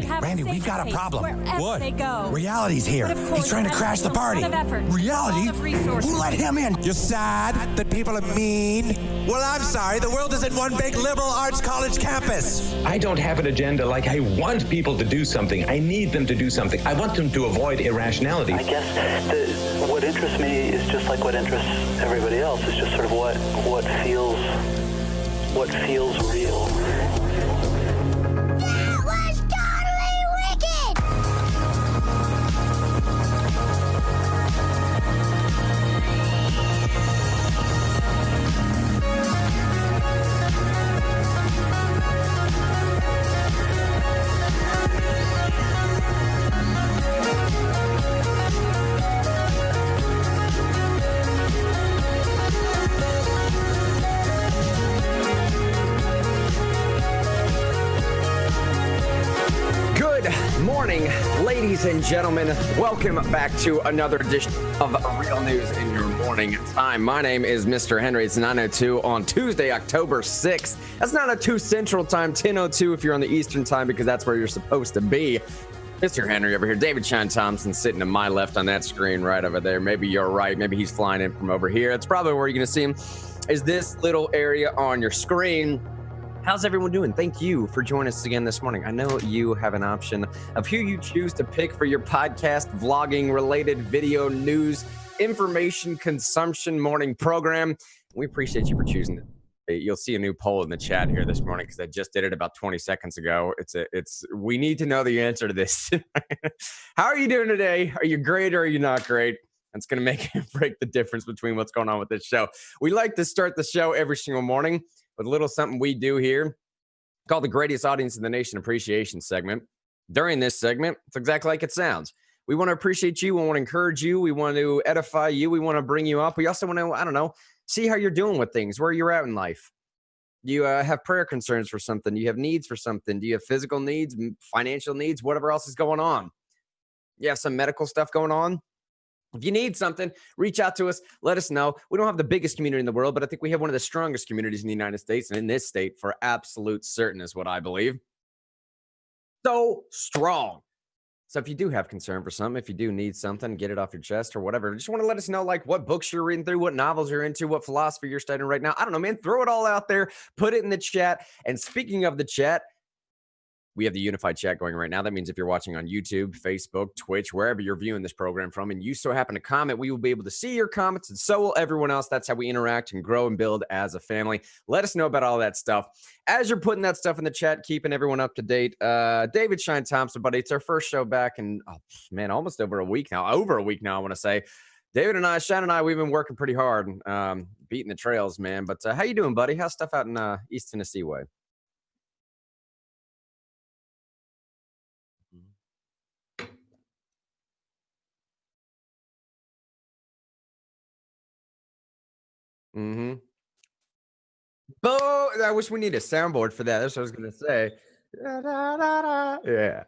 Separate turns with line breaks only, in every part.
Randy, we got a problem.
What?
They go.
Reality's here. He's trying to crash the party. Reality? Who let him in?
You're sad that people are mean? Well, I'm sorry. The world isn't one big liberal arts college campus.
I don't have an agenda like I want people to do something. I need them to do something. I want them to avoid irrationality.
I guess what interests me is just like what interests everybody else. It's just sort of what feels real.
That was totally wicked!
Morning, ladies and gentlemen. Welcome back to another edition of Real News in Your Morning Time. My name is Mr. Henry. It's 9:02 on Tuesday, October 6th. That's 9:02 Central Time, 10:02 if you're on the Eastern Time, because that's where you're supposed to be. Mr. Henry over here. David Shine Thompson sitting to my left on that screen right over there. Maybe you're right. Maybe he's flying in from over here. That's probably where you're going to see him, is this little area on your screen. How's everyone doing? Thank you for joining us again this morning. I know you have an option of who you choose to pick for your podcast, vlogging, related video, news, information, consumption morning program. We appreciate you for choosing it. You'll see a new poll in the chat here this morning because I just did it about 20 seconds ago. We need to know the answer to this. How are you doing today? Are you great or are you not great? That's going to make and break the difference between what's going on with this show. We like to start the show every single morning with a little something we do here called the Greatest Audience in the Nation Appreciation segment. During this segment, it's exactly like it sounds. We want to appreciate you. We want to encourage you. We want to edify you. We want to bring you up. We also want to, see how you're doing with things, where you're at in life. Do you have prayer concerns for something? Do you have needs for something? Do you have physical needs, financial needs, whatever else is going on? You have some medical stuff going on? If you need something, reach out to us. Let us know. We don't have the biggest community in the world, but I think we have one of the strongest communities in the United States and in this state for absolute certain is what I believe. So strong. So if you do have concern for something, if you do need something, get it off your chest or whatever, just want to let us know, like what books you're reading through, what novels you're into, what philosophy you're studying right now. I don't know, man. Throw it all out there. Put it in the chat. And speaking of the chat, we have the unified chat going right now. That means if you're watching on YouTube, Facebook, Twitch, wherever you're viewing this program from, and you so happen to comment, we will be able to see your comments, and so will everyone else. That's how we interact and grow and build as a family. Let us know about all that stuff. As you're putting that stuff in the chat, keeping everyone up to date, David Shine Thompson, buddy, it's our first show back in, almost over a week now. Over a week now, I want to say. David and I, Shine and I, we've been working pretty hard, beating the trails, man. But how you doing, buddy? How's stuff out in East Tennessee way? Mm-hmm. Oh, I wish we need a soundboard for that. That's what I was gonna say. Da, da, da, da. Yeah.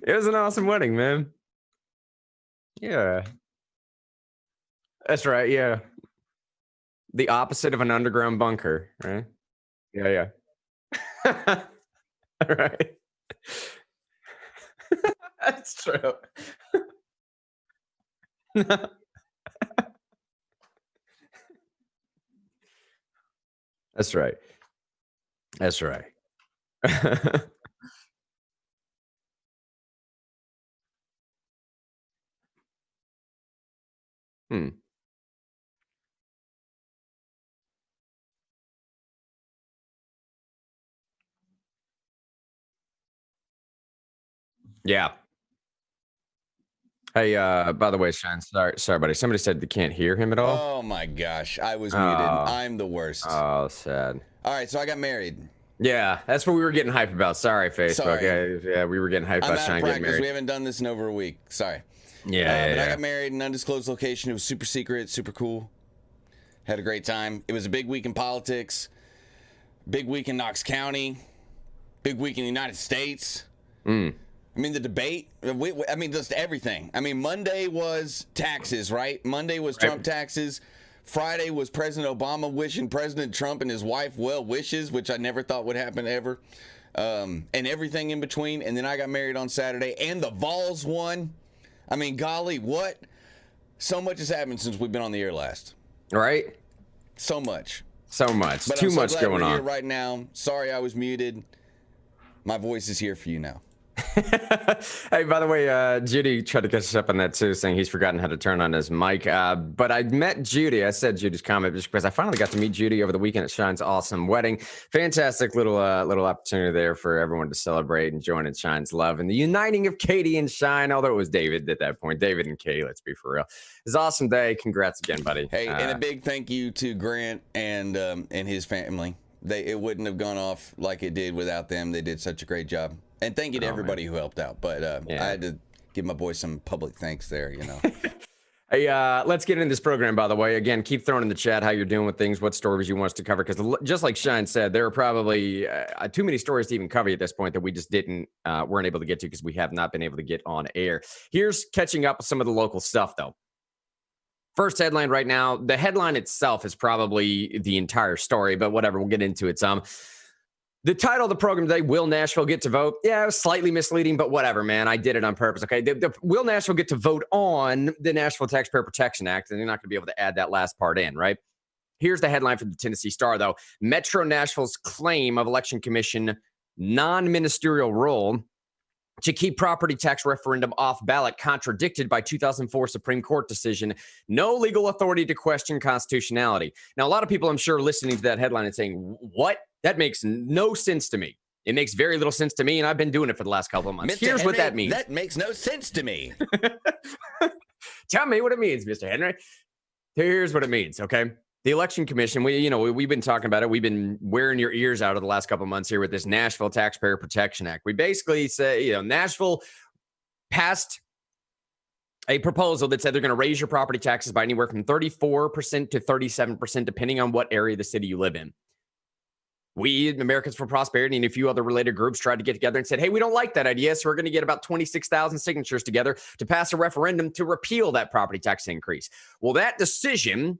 It was an awesome wedding, man. Yeah. That's right, yeah. The opposite of an underground bunker, right? Yeah. All right. That's true. That's right. That's right. Yeah. Hey, by the way, Shine, sorry, buddy. Somebody said they can't hear him at all.
Oh my gosh, I was muted. I'm the worst.
Oh, sad.
All right, so I got married.
Yeah, that's what we were getting hype about. Sorry, Facebook.
Sorry.
Yeah, we were getting hype about Shine getting married.
We haven't done this in over a week. Sorry.
Yeah,
but I got married in an undisclosed location. It was super secret, super cool. Had a great time. It was a big week in politics. Big week in Knox County. Big week in the United States. I mean, the debate, just everything. I mean, Monday was taxes, right? Monday was Trump taxes. Friday was President Obama wishing President Trump and his wife well wishes, which I never thought would happen ever. And everything in between. And then I got married on Saturday, and the Vols won. I mean, golly, what? So much has happened since we've been on the air last.
Right?
So much.
So much.
But
Too
I'm so
much
glad
going
we're
on.
here right now. Sorry I was muted. My voice is here for you now.
Hey, by the way, Judy tried to catch us up on that too, saying he's forgotten how to turn on his mic. But I met Judy. I said Judy's comment just because I finally got to meet Judy over the weekend at Shine's awesome wedding. Fantastic little opportunity there for everyone to celebrate and join in Shine's love and the uniting of Katie and Shine. Although it was David at that point, David and Katie. Let's be for real. It's an awesome day. Congrats again, buddy.
Hey, and a big thank you to Grant and his family. It wouldn't have gone off like it did without them. They did such a great job. And thank you to everybody who helped out. But I had to give my boy some public thanks there, you know.
Hey, let's get into this program, by the way. Again, keep throwing in the chat how you're doing with things, what stories you want us to cover. Because just like Shine said, there are probably too many stories to even cover at this point that we just weren't able to get to because we have not been able to get on air. Here's catching up with some of the local stuff, though. First headline right now. The headline itself is probably the entire story, but whatever. We'll get into it some. The title of the program today, Will Nashville Get to Vote? Yeah, it was slightly misleading, but whatever, man. I did it on purpose, okay? Will Nashville get to vote on the Nashville Taxpayer Protection Act? And they're not going to be able to add that last part in, right? Here's the headline from the Tennessee Star, though. Metro Nashville's claim of Election Commission non-ministerial role to keep property tax referendum off ballot contradicted by 2004 Supreme Court decision. No legal authority to question constitutionality. Now, a lot of people, I'm sure, listening to that headline and saying, what? That makes no sense to me. It makes very little sense to me, and I've been doing it for the last couple of months. Here's what that means.
That makes no sense to me.
Tell me what it means, Mr. Henry. Here's what it means, okay? The Election Commission, we've been talking about it. We've been wearing your ears out of the last couple of months here with this Nashville Taxpayer Protection Act. We basically say, Nashville passed a proposal that said they're going to raise your property taxes by anywhere from 34% to 37%, depending on what area of the city you live in. We, Americans for Prosperity, and a few other related groups tried to get together and said, hey, we don't like that idea, so we're going to get about 26,000 signatures together to pass a referendum to repeal that property tax increase. Well, that decision,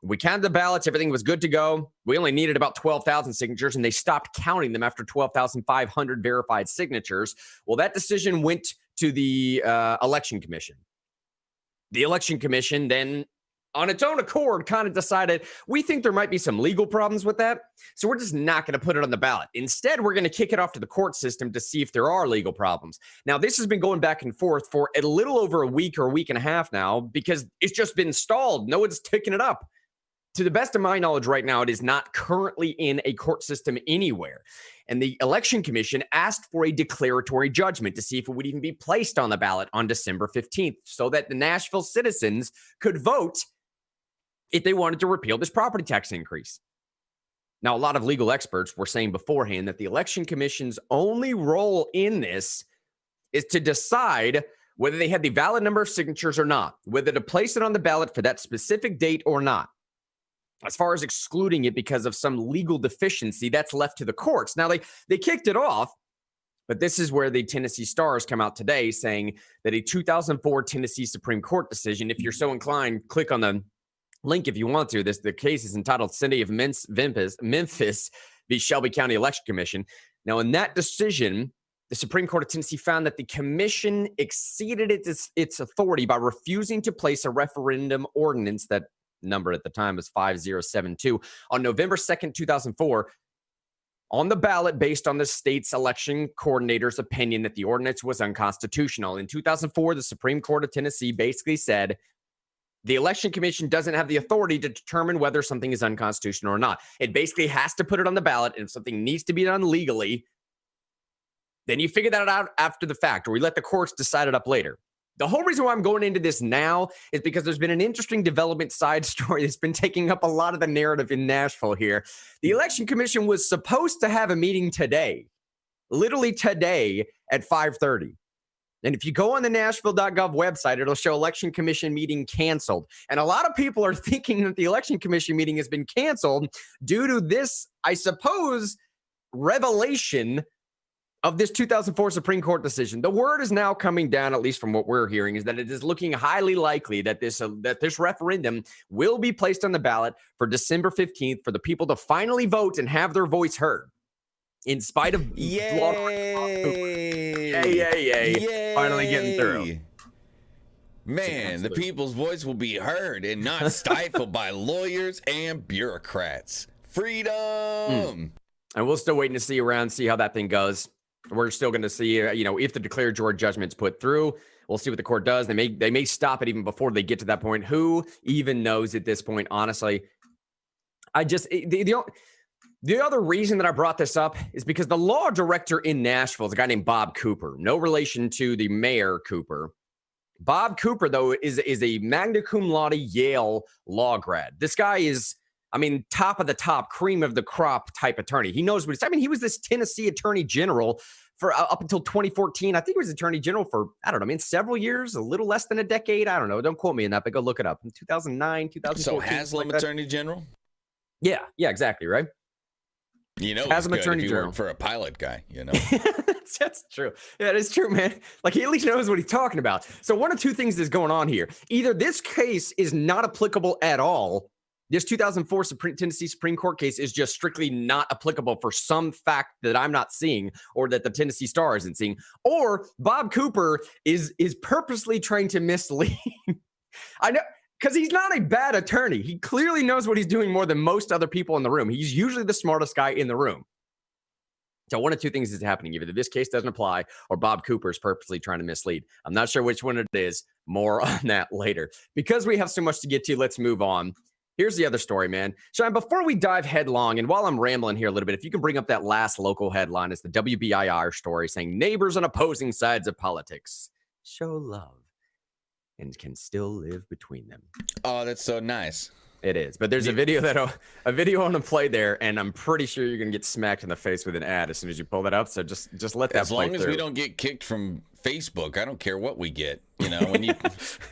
we counted the ballots, everything was good to go. We only needed about 12,000 signatures, and they stopped counting them after 12,500 verified signatures. Well, that decision went to the Election Commission. The Election Commission then, on its own accord, kind of decided, we think there might be some legal problems with that, so we're just not going to put it on the ballot. Instead, we're going to kick it off to the court system to see if there are legal problems. Now, this has been going back and forth for a little over a week or a week and a half now because it's just been stalled. No one's taking it up. To the best of my knowledge right now, it is not currently in a court system anywhere. And the Election Commission asked for a declaratory judgment to see if it would even be placed on the ballot on December 15th so that the Nashville citizens could vote if they wanted to repeal this property tax increase. Now, a lot of legal experts were saying beforehand that the Election Commission's only role in this is to decide whether they had the valid number of signatures or not, whether to place it on the ballot for that specific date or not. As far as excluding it because of some legal deficiency, that's left to the courts. Now, they kicked it off, but this is where the Tennessee Stars come out today saying that a 2004 Tennessee Supreme Court decision, if you're so inclined, click on the link if you want to. The case is entitled City of Memphis v. Shelby County Election Commission. Now, in that decision, the Supreme Court of Tennessee found that the commission exceeded its authority by refusing to place a referendum ordinance, that number at the time was 5072, on November 2nd, 2004, on the ballot based on the state's election coordinator's opinion that the ordinance was unconstitutional. In 2004, the Supreme Court of Tennessee basically said, the Election Commission doesn't have the authority to determine whether something is unconstitutional or not. It basically has to put it on the ballot, and if something needs to be done legally, then you figure that out after the fact, or we let the courts decide it up later. The whole reason why I'm going into this now is because there's been an interesting development side story that's been taking up a lot of the narrative in Nashville here. The Election Commission was supposed to have a meeting today, literally today at 5:30. And if you go on the Nashville.gov website, it'll show Election Commission meeting canceled. And a lot of people are thinking that the Election Commission meeting has been canceled due to this, I suppose, revelation of this 2004 Supreme Court decision. The word is now coming down, at least from what we're hearing, is that it is looking highly likely that this referendum will be placed on the ballot for December 15th for the people to finally vote and have their voice heard. In spite of
Yay!
Finally getting through.
Man, the people's voice will be heard and not stifled by lawyers and bureaucrats. Freedom!
And we'll still waiting to see how that thing goes. We're still going to see, if the declared judgment's put through. We'll see what the court does. They may stop it even before they get to that point. Who even knows at this point? Honestly, the other reason that I brought this up is because the law director in Nashville is a guy named Bob Cooper. No relation to the mayor Cooper. Bob Cooper, though, is a magna cum laude Yale law grad. This guy is, top of the top, cream of the crop type attorney. He knows what he's. He was this Tennessee attorney general for up until 2014. I think he was attorney general for, several years, a little less than a decade. I don't know. Don't quote me on that, but go look it up. In 2009, 2014.
So Haslam attorney general?
Yeah, exactly, right?
As an attorney general for a pilot guy,
That's true. Yeah, it's true, man. Like, he at least knows what he's talking about. So one of two things is going on here. Either this case is not applicable at all. This 2004 Tennessee Supreme Court case is just strictly not applicable for some fact that I'm not seeing or that the Tennessee Star isn't seeing. Or Bob Cooper is purposely trying to mislead. I know. Because he's not a bad attorney. He clearly knows what he's doing more than most other people in the room. He's usually the smartest guy in the room. So one of two things is happening. Either this case doesn't apply or Bob Cooper is purposely trying to mislead. I'm not sure which one it is. More on that later. Because we have so much to get to, let's move on. Here's the other story, man. Sean, before we dive headlong, and while I'm rambling here a little bit, if you can bring up that last local headline, it's the WBIR story saying neighbors on opposing sides of politics show love and can still live between them.
Oh, that's so nice.
It is. But there's a video I want to play there, and I'm pretty sure you're going to get smacked in the face with an ad as soon as you pull that up. So just let that play through.
As long as we don't get kicked from Facebook, I don't care what we get. When you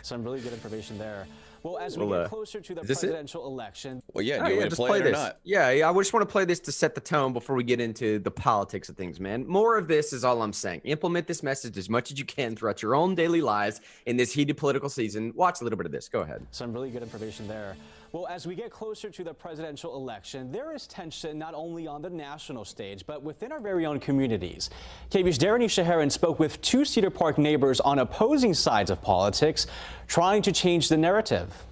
some really good information there. Well, as we get closer to the presidential election.
Well, yeah, do you want to play it or not?
Yeah, I just want to play this to set the tone before we get into the politics of things, man. More of this is all I'm saying. Implement this message as much as you can throughout your own daily lives in this heated political season. Watch a little bit of this. Go ahead.
Some really good information there. Well, as we get closer to the presidential election, there is tension not only on the national stage, but within our very own communities. KB's Darren Shaharan spoke with two Cedar Park neighbors on opposing sides of politics, trying to change the narrative.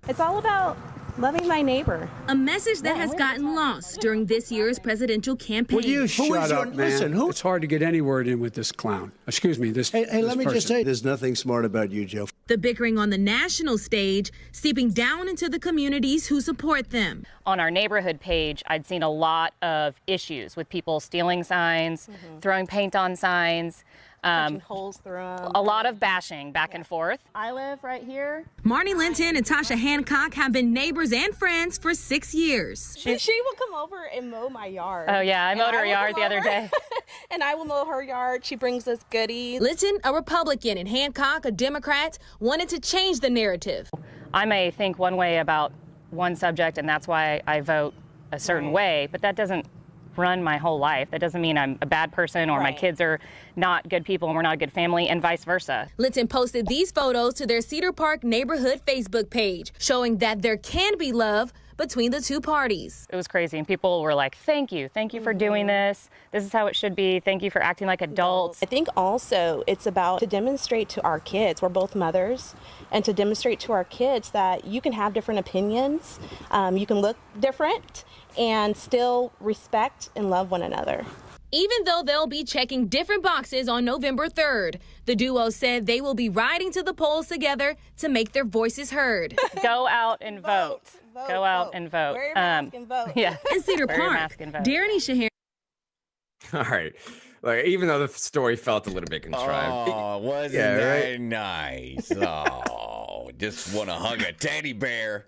It's all about loving my neighbor.
A message that has gotten lost during this year's presidential campaign.
Will you shut up, man?
Listen, it's hard to get any word in with this clown. Excuse me, this
Hey,
this
let me
person.
just say, there's nothing smart about you, Joe.
The bickering on the national stage seeping down into the communities who support them.
On our neighborhood page, I'd seen a lot of issues with people stealing signs, throwing paint on signs.
Punching holes through them.
A lot of bashing back and forth.
I live right here.
Marnie Linton and Tasha Hancock have been neighbors and friends for 6 years.
She will come over and mow my yard.
Oh, yeah, I mowed her yard the other day.
And I will mow her yard. She brings us goodies.
Linton, a Republican, and Hancock, a Democrat, wanted to change the narrative.
I may think one way about one subject, and that's why I vote a certain way, but that doesn't run my whole life. That doesn't mean I'm a bad person or my kids are not good people and we're not a good family, and vice versa.
Linton posted these photos to their Cedar Park neighborhood Facebook page, showing that there can be love between the two parties.
It was crazy, and people were like, thank you for doing this. This is how it should be. Thank you for acting like adults.
I think also it's about to demonstrate to our kids, we're both mothers, and to demonstrate to our kids that you can have different opinions, you can look different, and still respect and love one another.
Even though they'll be checking different boxes on November 3rd, the duo said they will be riding to the polls together to make their voices heard.
Go out and vote. Go out and vote.
Wear your mask and vote.
Yeah.
In Cedar
Wear your
Park,
mask and vote.
Darren Shaharan.
All right. Like, even though the story felt a little bit contrived.
Oh, wasn't that nice? Oh, just want to hug a teddy bear.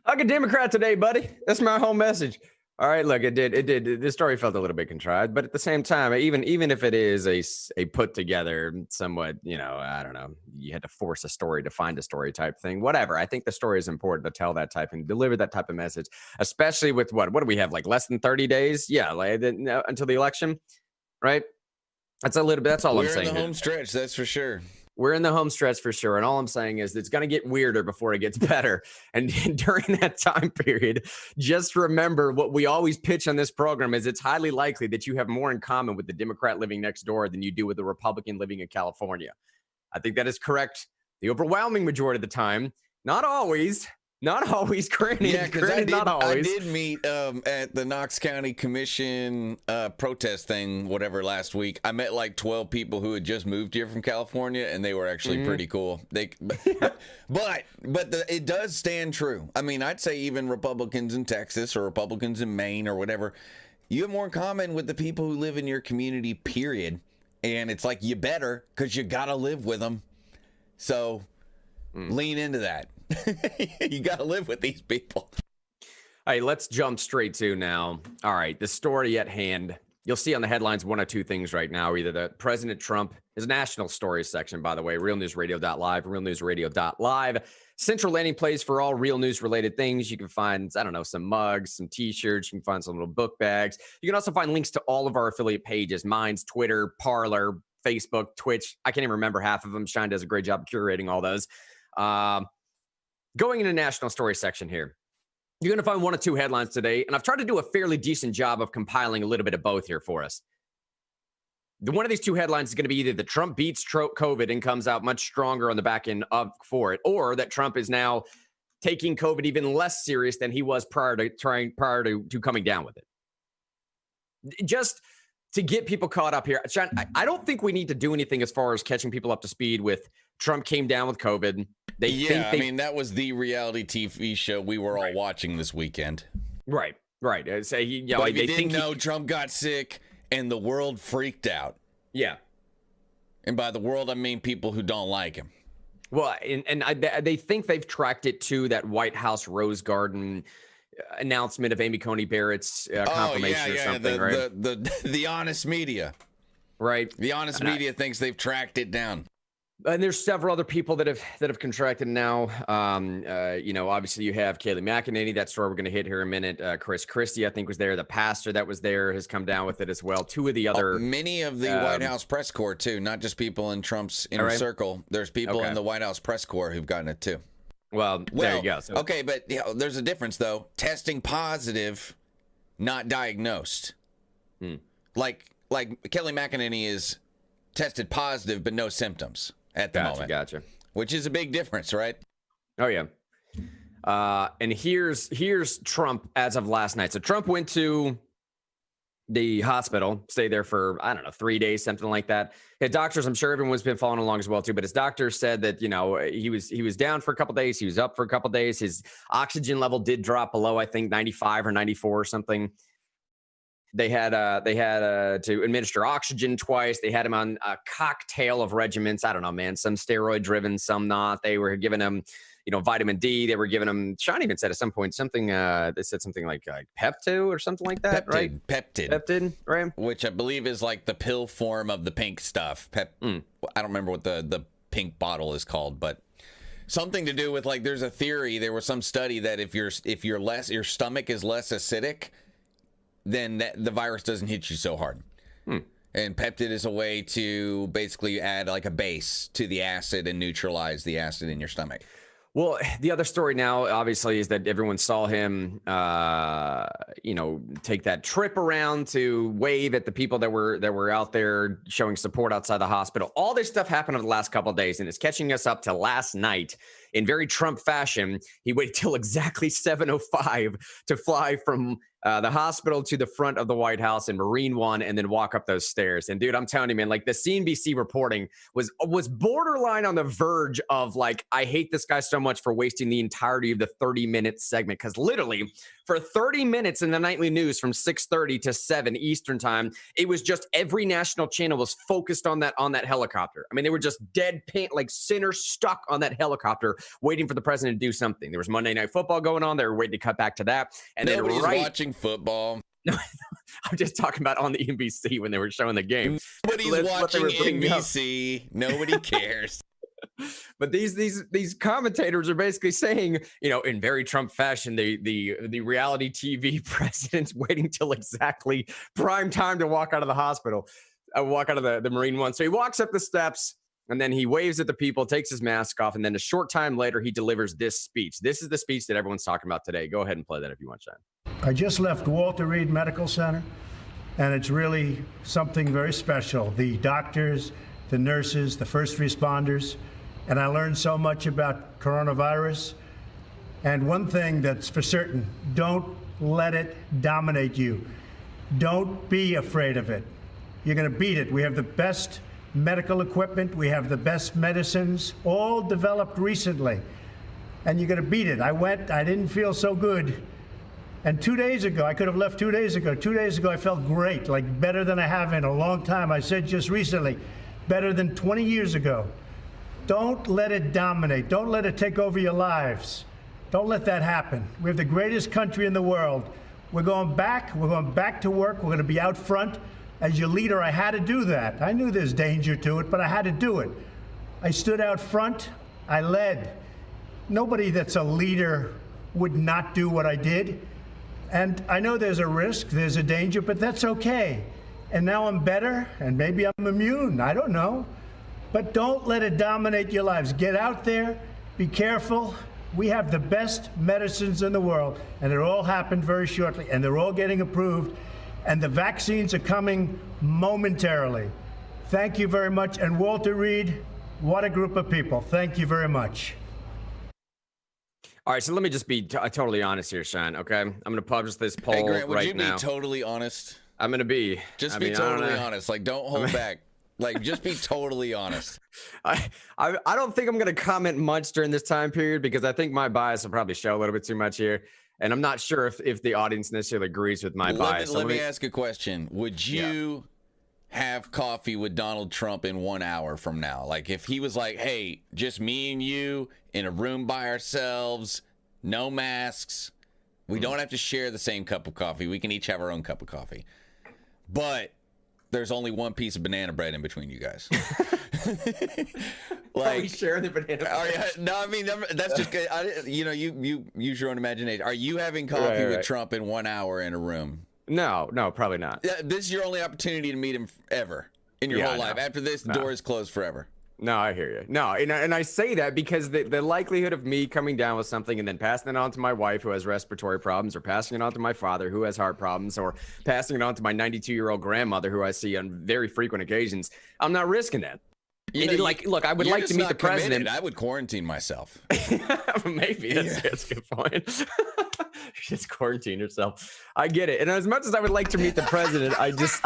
Hug a Democrat today, buddy. That's my whole message. All right, look, it did. This story felt a little bit contrived, but at the same time, even if it is a put together, somewhat, I don't know, you had to force a story to find a story type thing, whatever. I think the story is important to tell that type and deliver that type of message, especially with what do we have, like less than 30 days? Yeah, like until the election. right? That's a little bit. That's all I'm saying.
We're in the home stretch, that's for sure.
We're in the home stretch for sure. And all I'm saying is it's going to get weirder before it gets better. And during that time period, just remember what we always pitch on this program is it's highly likely that you have more in common with the Democrat living next door than you do with the Republican living in California. I think that is correct the overwhelming majority of the time. Not always. Not always, granted.
Yeah, because I
always.
did meet at the Knox County Commission protest thing, whatever, last week. I met like 12 people who had just moved here from California, and they were actually pretty cool. But it does stand true. I mean, I'd say even Republicans in Texas or Republicans in Maine or whatever, you have more in common with the people who live in your community, period. And it's like you better, because you got to live with them. So lean into that. You got to live with these people.
All right, let's jump straight to now. All right, the story at hand. You'll see on the headlines one or two things right now. Either the President Trump, his national stories section, by the way, realnewsradio.live, realnewsradio.live. Central landing place for all real news related things. You can find, I don't know, some mugs, some t-shirts. You can find some little book bags. You can also find links to all of our affiliate pages, mine's Twitter, Parler, Facebook, Twitch. I can't even remember half of them. Shine does a great job curating all those. Going into national story section here, you're going to find one or two headlines today, and I've tried to do a fairly decent job of compiling a little bit of both here for us. One of these two headlines is going to be either that Trump beats COVID and comes out much stronger on the back end for it, or that Trump is now taking COVID even less serious than he was prior to coming down with it. Just to get people caught up here, Sean, I don't think we need to do anything as far as catching people up to speed with Trump came down with COVID.
I mean, that was the reality TV show we were all watching this weekend.
Right. But if you didn't know, Trump got sick and the world freaked out. Yeah.
And by the world, I mean people who don't like him.
Well, and they think they've tracked it to that White House Rose Garden announcement of Amy Coney Barrett's confirmation or something, right?
The honest media.
Right.
The honest media thinks they've tracked it down.
And there's several other people that have contracted now. Obviously you have Kayleigh McEnany. That story we're going to hit here in a minute. Chris Christie, I think, was there. The pastor that was there has come down with it as well. Two of the other,
many of the White House press corps too, not just people in Trump's inner circle. There's people in the White House press corps who've gotten it too.
Well, there you go. So,
okay, but there's a difference though. Testing positive, not diagnosed. Like Kayleigh McEnany is tested positive, but no symptoms at the moment.
Gotcha.
Which is a big difference, right?
Oh, yeah. And here's Trump as of last night. So Trump went to the hospital, stayed there for, 3 days, something like that. His doctors, I'm sure everyone's been following along as well, too. But his doctors said that, he was down for a couple days. He was up for a couple days. His oxygen level did drop below, I think, 95 or 94 or something. They had to administer oxygen twice. They had him on a cocktail of regimens. I don't know, man. Some steroid driven, some not. They were giving him, vitamin D. They were giving him. Sean even said at some point something. They said something like Pepto or something like that, right?
Peptid,
right?
Which I believe is like the pill form of the pink stuff. I don't remember what the pink bottle is called, but something to do with like. There's a theory. There was some study that if your stomach is less acidic, then the virus doesn't hit you so hard. And peptid is a way to basically add like a base to the acid and neutralize the acid in your stomach.
Well, the other story now, obviously, is that everyone saw him, take that trip around to wave at the people that were out there showing support outside the hospital. All this stuff happened over the last couple of days, and it's catching us up to last night. In very Trump fashion, he waited till exactly 7:05 to fly from the hospital to the front of the White House in Marine One and then walk up those stairs. And dude, I'm telling you, man, like the CNBC reporting was borderline on the verge of like, I hate this guy so much for wasting the entirety of the 30-minute segment. Because literally for 30 minutes in the nightly news from 6:30 to 7 Eastern time, it was just every national channel was focused on that helicopter. I mean, they were just dead paint, like center stuck on that helicopter, waiting for the president to do something. There was Monday Night Football going on. They were waiting to cut back to that. And
nobody's watching football.
No, I'm just talking about on the NBC when they were showing the game.
Nobody's watching NBC. Nobody cares.
But these commentators are basically saying, in very Trump fashion, the reality TV president's waiting till exactly prime time to walk out of the hospital. I walk out of the Marine one. So he walks up the steps, and then he waves at the people, takes his mask off, and then a short time later, he delivers this speech. This is the speech that everyone's talking about today. Go ahead and play that if you want, Sean.
I just left Walter Reed Medical Center, and it's really something very special. The doctors, the nurses, the first responders, and I learned so much about coronavirus. And one thing that's for certain, don't let it dominate you. Don't be afraid of it. You're going to beat it. We have the best medical equipment. We have the best medicines, all developed recently. And you're going to beat it. I didn't feel so good. And 2 days ago, I could have left 2 days ago. 2 days ago, I felt great, like better than I have in a long time. I said just recently, better than 20 years ago. Don't let it dominate. Don't let it take over your lives. Don't let that happen. We have the greatest country in the world. We're going back. We're going back to work. We're going to be out front. As your leader, I had to do that. I knew there's danger to it, but I had to do it. I stood out front. I led. Nobody that's a leader would not do what I did. And I know there's a risk, there's a danger, but that's okay. And now I'm better, and maybe I'm immune. I don't know. But don't let it dominate your lives. Get out there. Be careful. We have the best medicines in the world, and it all happened very shortly, and they're all getting approved, and the vaccines are coming momentarily. Thank you very much. And Walter Reed, what a group of people. Thank you very much.
All right, so let me just be totally honest here, Sean, okay? I'm going to publish this poll
Hey, Grant, would
right
you
now.
be totally honest?
I'm going to be.
Just be totally honest. Like, don't hold back. Like, just be totally honest.
I don't think I'm going to comment much during this time period because I think my bias will probably show a little bit too much here. And I'm not sure if the audience necessarily agrees with my bias.
Let me ask a question. Would you have coffee with Donald Trump in 1 hour from now? Like, if he was like, hey, just me and you in a room by ourselves, no masks. We don't have to share the same cup of coffee. We can each have our own cup of coffee. But there's only one piece of banana bread in between you guys.
Like, are we sharing the banana bread?
No, I mean, that's just good. You use your own imagination. Are you having coffee with Trump in 1 hour in a room?
No, probably not.
This is your only opportunity to meet him ever in your whole life. After this, the door is closed forever.
No, I hear you. No, and I say that because the likelihood of me coming down with something and then passing it on to my wife who has respiratory problems, or passing it on to my father who has heart problems, or passing it on to my 92-year-old grandmother who I see on very frequent occasions, I'm not risking that. Look, I would like to meet the president.
I would quarantine myself.
Maybe that's a good point. Just quarantine yourself. I get it. And as much as I would like to meet the president, I just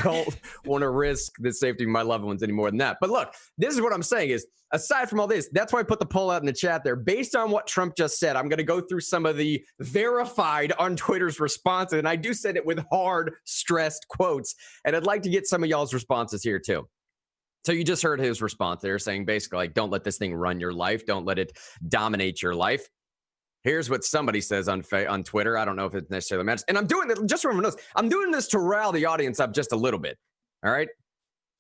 don't want to risk the safety of my loved ones any more than that. But look, this is what I'm saying is, aside from all this, that's why I put the poll out in the chat there. Based on what Trump just said, I'm going to go through some of the verified on Twitter's responses. And I do say it with hard, stressed quotes. And I'd like to get some of y'all's responses here too. So you just heard his response there saying basically, like, don't let this thing run your life. Don't let it dominate your life. Here's what somebody says on Twitter. I don't know if it necessarily matters. And I'm doing this, just remember this, I'm doing this to rile the audience up just a little bit. All right?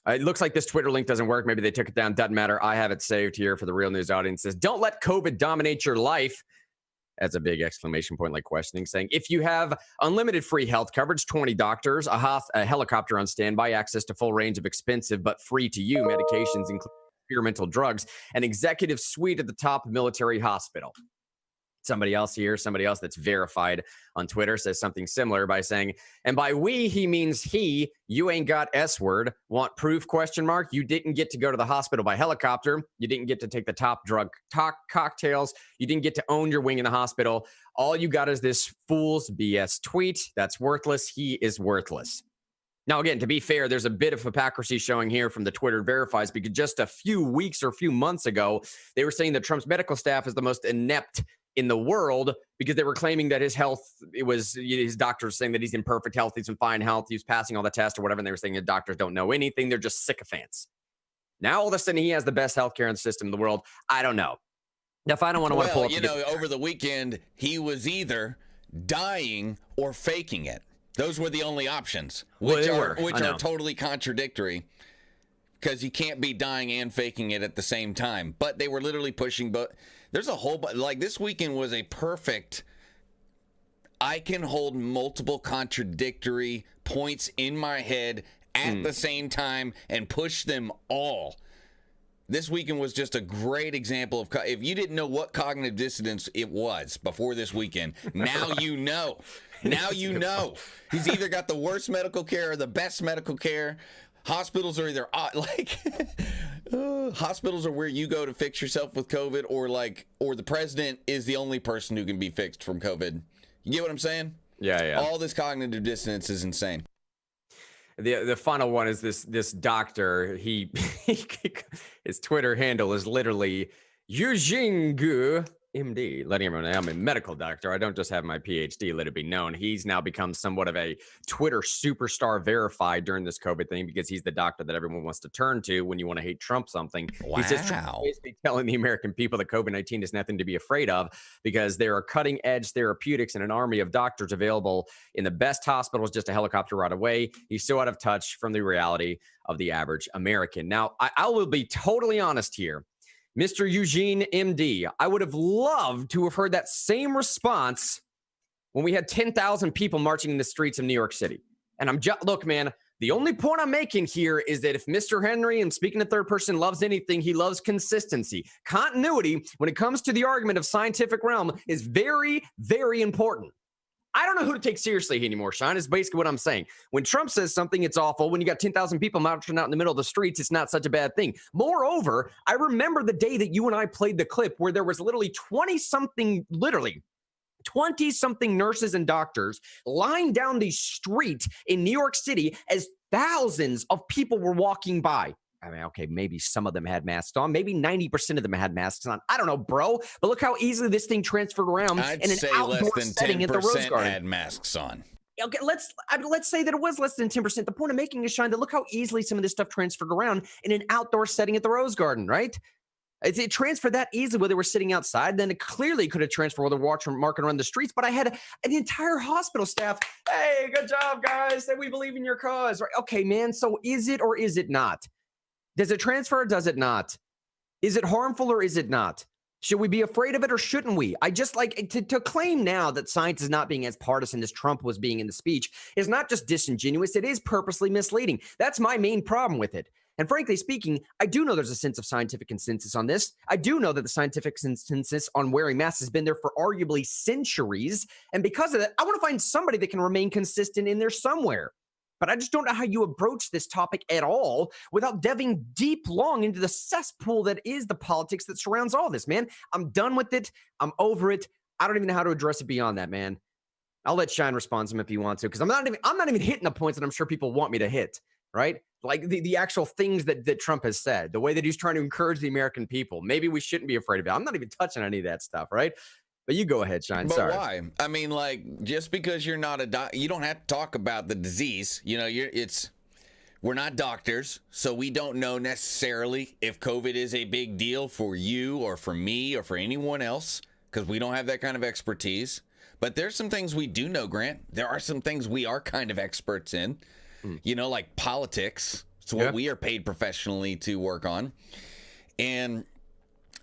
It looks like this Twitter link doesn't work. Maybe they took it down. Doesn't matter. I have it saved here for the Real News audience. It says, don't let COVID dominate your life. That's a big exclamation point, like questioning, saying, if you have unlimited free health coverage, 20 doctors, a helicopter on standby, access to full range of expensive but free to you medications, including experimental drugs, an executive suite at the top military hospital. Somebody else that's verified on Twitter says something similar by saying, and by we, he means he, you ain't got S word, want proof, ? You didn't get to go to the hospital by helicopter. You didn't get to take the top drug cocktails. You didn't get to own your wing in the hospital. All you got is this fool's BS tweet. That's worthless. He is worthless. Now, again, to be fair, there's a bit of hypocrisy showing here from the Twitter verifies, because just a few weeks or a few months ago, they were saying that Trump's medical staff is the most inept in the world because they were claiming that his health, his doctors saying that he's in perfect health, he's in fine health, he's passing all the tests or whatever, and they were saying that doctors don't know anything, they're just sycophants. Now all of a sudden he has the best healthcare system in the world. I don't know. If I don't want to pull up,
over the weekend he was either dying or faking it. Those were the only options, which are totally contradictory, because you can't be dying and faking it at the same time. But they were literally pushing. But there's a whole, like, this weekend was a perfect, I can hold multiple contradictory points in my head at the same time and push them all. This weekend was just a great example of, if you didn't know what cognitive dissonance it was before this weekend, now you know. Now you know. He's either got the worst medical care or the best medical care. Hospitals are either hospitals are where you go to fix yourself with COVID, or the president is the only person who can be fixed from COVID. You get what I'm saying?
Yeah.
All this cognitive dissonance is insane.
The final one is this doctor. He his Twitter handle is literally Yujingu MD, letting everyone know I'm a medical doctor. I don't just have my PhD, let it be known. He's now become somewhat of a Twitter superstar verified during this COVID thing because he's the doctor that everyone wants to turn to when you want to hate Trump something.
Wow.
He's just basically telling the American people that COVID-19 is nothing to be afraid of because there are cutting edge therapeutics and an army of doctors available in the best hospitals just a helicopter ride away. He's so out of touch from the reality of the average American. Now, I will be totally honest here. Mr. Eugene MD, I would have loved to have heard that same response when we had 10,000 people marching in the streets of New York City. And look, man, the only point I'm making here is that if Mr. Henry, and speaking to third person, loves anything, he loves consistency. Continuity, when it comes to the argument of scientific realm, is very, very important. I don't know who to take seriously anymore, Sean, is basically what I'm saying. When Trump says something, it's awful. When you got 10,000 people marching out in the middle of the streets, it's not such a bad thing. Moreover, I remember the day that you and I played the clip where there was literally 20-something nurses and doctors lying down the street in New York City as thousands of people were walking by. I mean, okay, maybe some of them had masks on. Maybe 90% of them had masks on. I don't know, bro. But look how easily this thing transferred around in an outdoor setting at the Rose Garden.
Had masks on.
Okay, let's say that it was less than 10%. The point I'm making is, Sean, that look how easily some of this stuff transferred around in an outdoor setting at the Rose Garden, right? It transferred that easily whether we're sitting outside. Then it clearly could have transferred whether we're marking around the streets. But I had an entire hospital staff. Hey, good job, guys. Say we believe in your cause. Right? Okay, man. So is it or is it not? Does it transfer or does it not? Is it harmful or is it not? Should we be afraid of it or shouldn't we? I just like to claim now that science is not being as partisan as Trump was being in the speech is not just disingenuous. It is purposely misleading. That's my main problem with it. And frankly speaking, I do know there's a sense of scientific consensus on this. I do know that the scientific consensus on wearing masks has been there for arguably centuries. And because of that, I want to find somebody that can remain consistent in there somewhere. But I just don't know how you approach this topic at all without delving long into the cesspool that is the politics that surrounds all this, man. I'm done with it. I'm over it. I don't even know how to address it beyond that, man. I'll let Shine respond to him if he wants to, because I'm not even hitting the points that I'm sure people want me to hit, right? Like the actual things that Trump has said, the way that he's trying to encourage the American people. Maybe we shouldn't be afraid of it. I'm not even touching any of that stuff, right? But you go ahead, Shine.
But
sorry.
Why? I mean, like, just because you're not you don't have to talk about the disease. You know, we're not doctors, so we don't know necessarily if COVID is a big deal for you or for me or for anyone else, because we don't have that kind of expertise. But there's some things we do know, Grant. There are some things we are kind of experts in, you know, like politics. It's what we are paid professionally to work on. And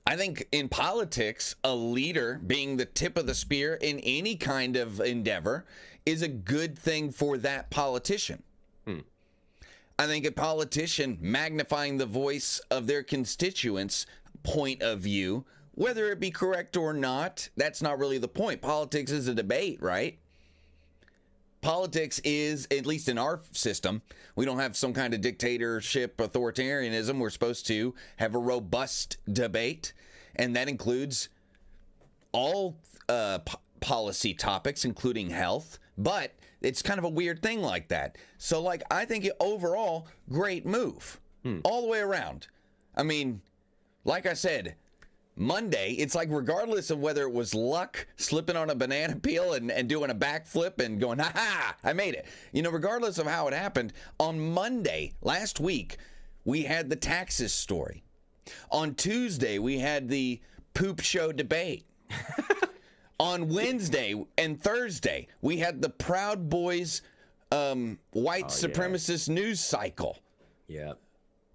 I think in politics, a leader being the tip of the spear in any kind of endeavor is a good thing for that politician. I think a politician magnifying the voice of their constituents' point of view, whether it be correct or not, that's not really the point. Politics is a debate, right? Politics is, at least in our system, we don't have some kind of dictatorship, authoritarianism. We're supposed to have a robust debate, and that includes all policy topics, including health, but it's kind of a weird thing like that. So, like, I think overall, great move all the way around. I mean, like I said, Monday, it's like regardless of whether it was luck, slipping on a banana peel and doing a backflip and going, ha-ha, I made it. You know, regardless of how it happened, on Monday last week, we had the taxes story. On Tuesday, we had the poop show debate. On Wednesday and Thursday, we had the Proud Boys white supremacist news cycle.
Yeah.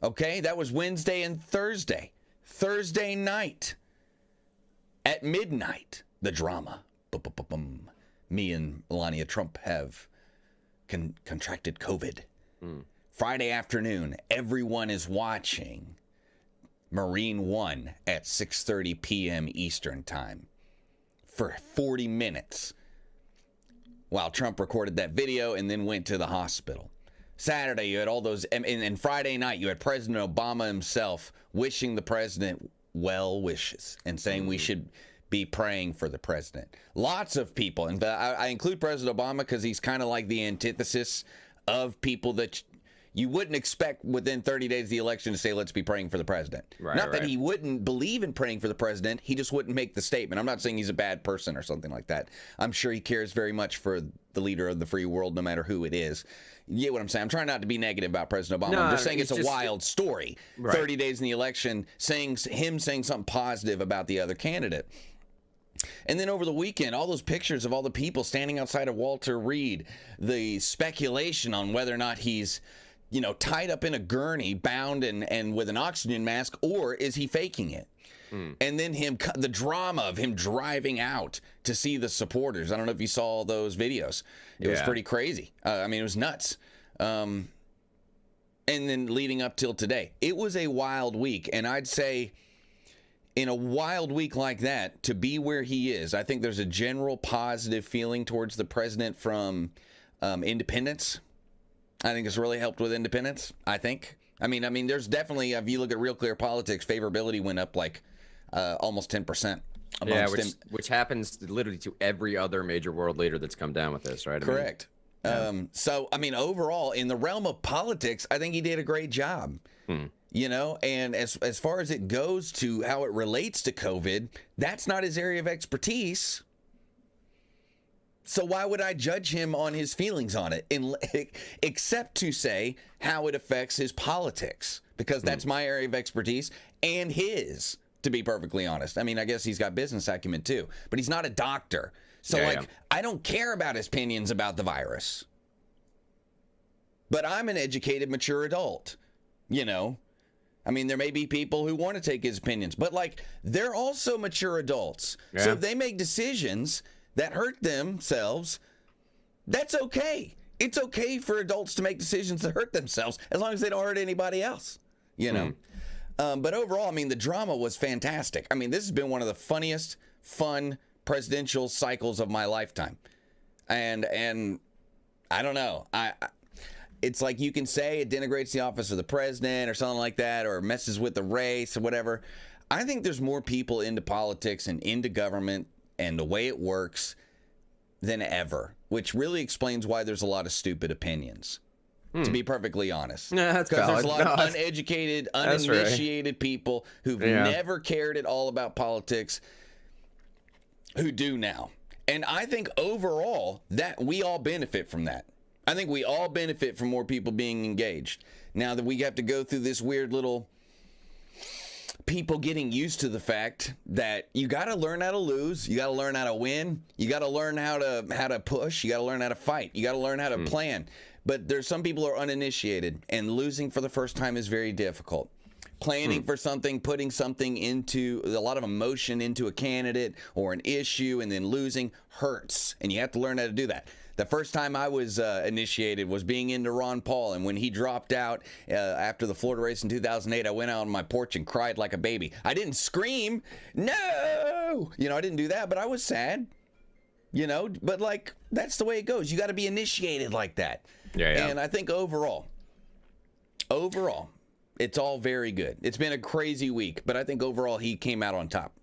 Okay, that was Wednesday and Thursday. Thursday night at midnight, the drama. Me and Melania Trump have contracted COVID. Friday afternoon, everyone is watching Marine One at 6:30 p.m. Eastern Time for 40 minutes while Trump recorded that video and then went to the hospital. Saturday, you had all those, and Friday night, you had President Obama himself wishing the president well wishes and saying we should be praying for the president. Lots of people, and I include President Obama because he's kind of like the antithesis of people that you wouldn't expect within 30 days of the election to say, let's be praying for the president. Not that he wouldn't believe in praying for the president, he just wouldn't make the statement. I'm not saying he's a bad person or something like that. I'm sure he cares very much for the leader of the free world, no matter who it is. You get what I'm saying? I'm trying not to be negative about President Obama. I'm just saying it's a wild story. 30 days in the election, saying something positive about the other candidate. And then over the weekend, all those pictures of all the people standing outside of Walter Reed, the speculation on whether or not he's, tied up in a gurney, bound and with an oxygen mask, or is he faking it? And then the drama of him driving out to see the supporters. I don't know if you saw those videos. It was pretty crazy. It was nuts. And then leading up till today, it was a wild week. And I'd say in a wild week like that, to be where he is, I think there's a general positive feeling towards the president from independents. I think it's really helped with independents, I think. I mean, there's definitely, if you look at Real Clear Politics, favorability went up like almost 10%.
Yeah, which happens literally to every other major world leader that's come down with this, right?
Correct. So, overall, in the realm of politics, I think he did a great job. And as far as it goes to how it relates to COVID, that's not his area of expertise. So why would I judge him on his feelings on it, except to say how it affects his politics? Because that's my area of expertise and his, to be perfectly honest. I guess he's got business acumen too, but he's not a doctor. So I don't care about his opinions about the virus. But I'm an educated, mature adult, there may be people who want to take his opinions, but they're also mature adults. Yeah. So if they make decisions that hurt themselves, that's okay. It's okay for adults to make decisions that hurt themselves as long as they don't hurt anybody else, But overall, the drama was fantastic. This has been one of the funniest, fun presidential cycles of my lifetime. And I don't know. It's like you can say it denigrates the office of the president or something like that, or messes with the race or whatever. I think there's more people into politics and into government and the way it works than ever, which really explains why there's a lot of stupid opinions, to be perfectly honest.
Yeah, that's
because
valid.
There's a lot of uneducated, uninitiated people who've never cared at all about politics who do now. And I think overall that we all benefit from that. I think we all benefit from more people being engaged. Now that we have to go through this weird little people getting used to the fact that you got to learn how to lose, you got to learn how to win, you got to learn how to push, you got to learn how to fight, you got to learn how to plan. But there's some people who are uninitiated, and losing for the first time is very difficult. Planning for something, putting something into a lot of emotion into a candidate or an issue, and then losing hurts, and you have to learn how to do that. The first time I was initiated was being into Ron Paul, and when he dropped out after the Florida race in 2008, I went out on my porch and cried like a baby. I didn't scream, no! I didn't do that, but I was sad. But that's the way it goes. You got to be initiated like that. Yeah. And I think overall, it's all very good. It's been a crazy week, but I think overall he came out on top.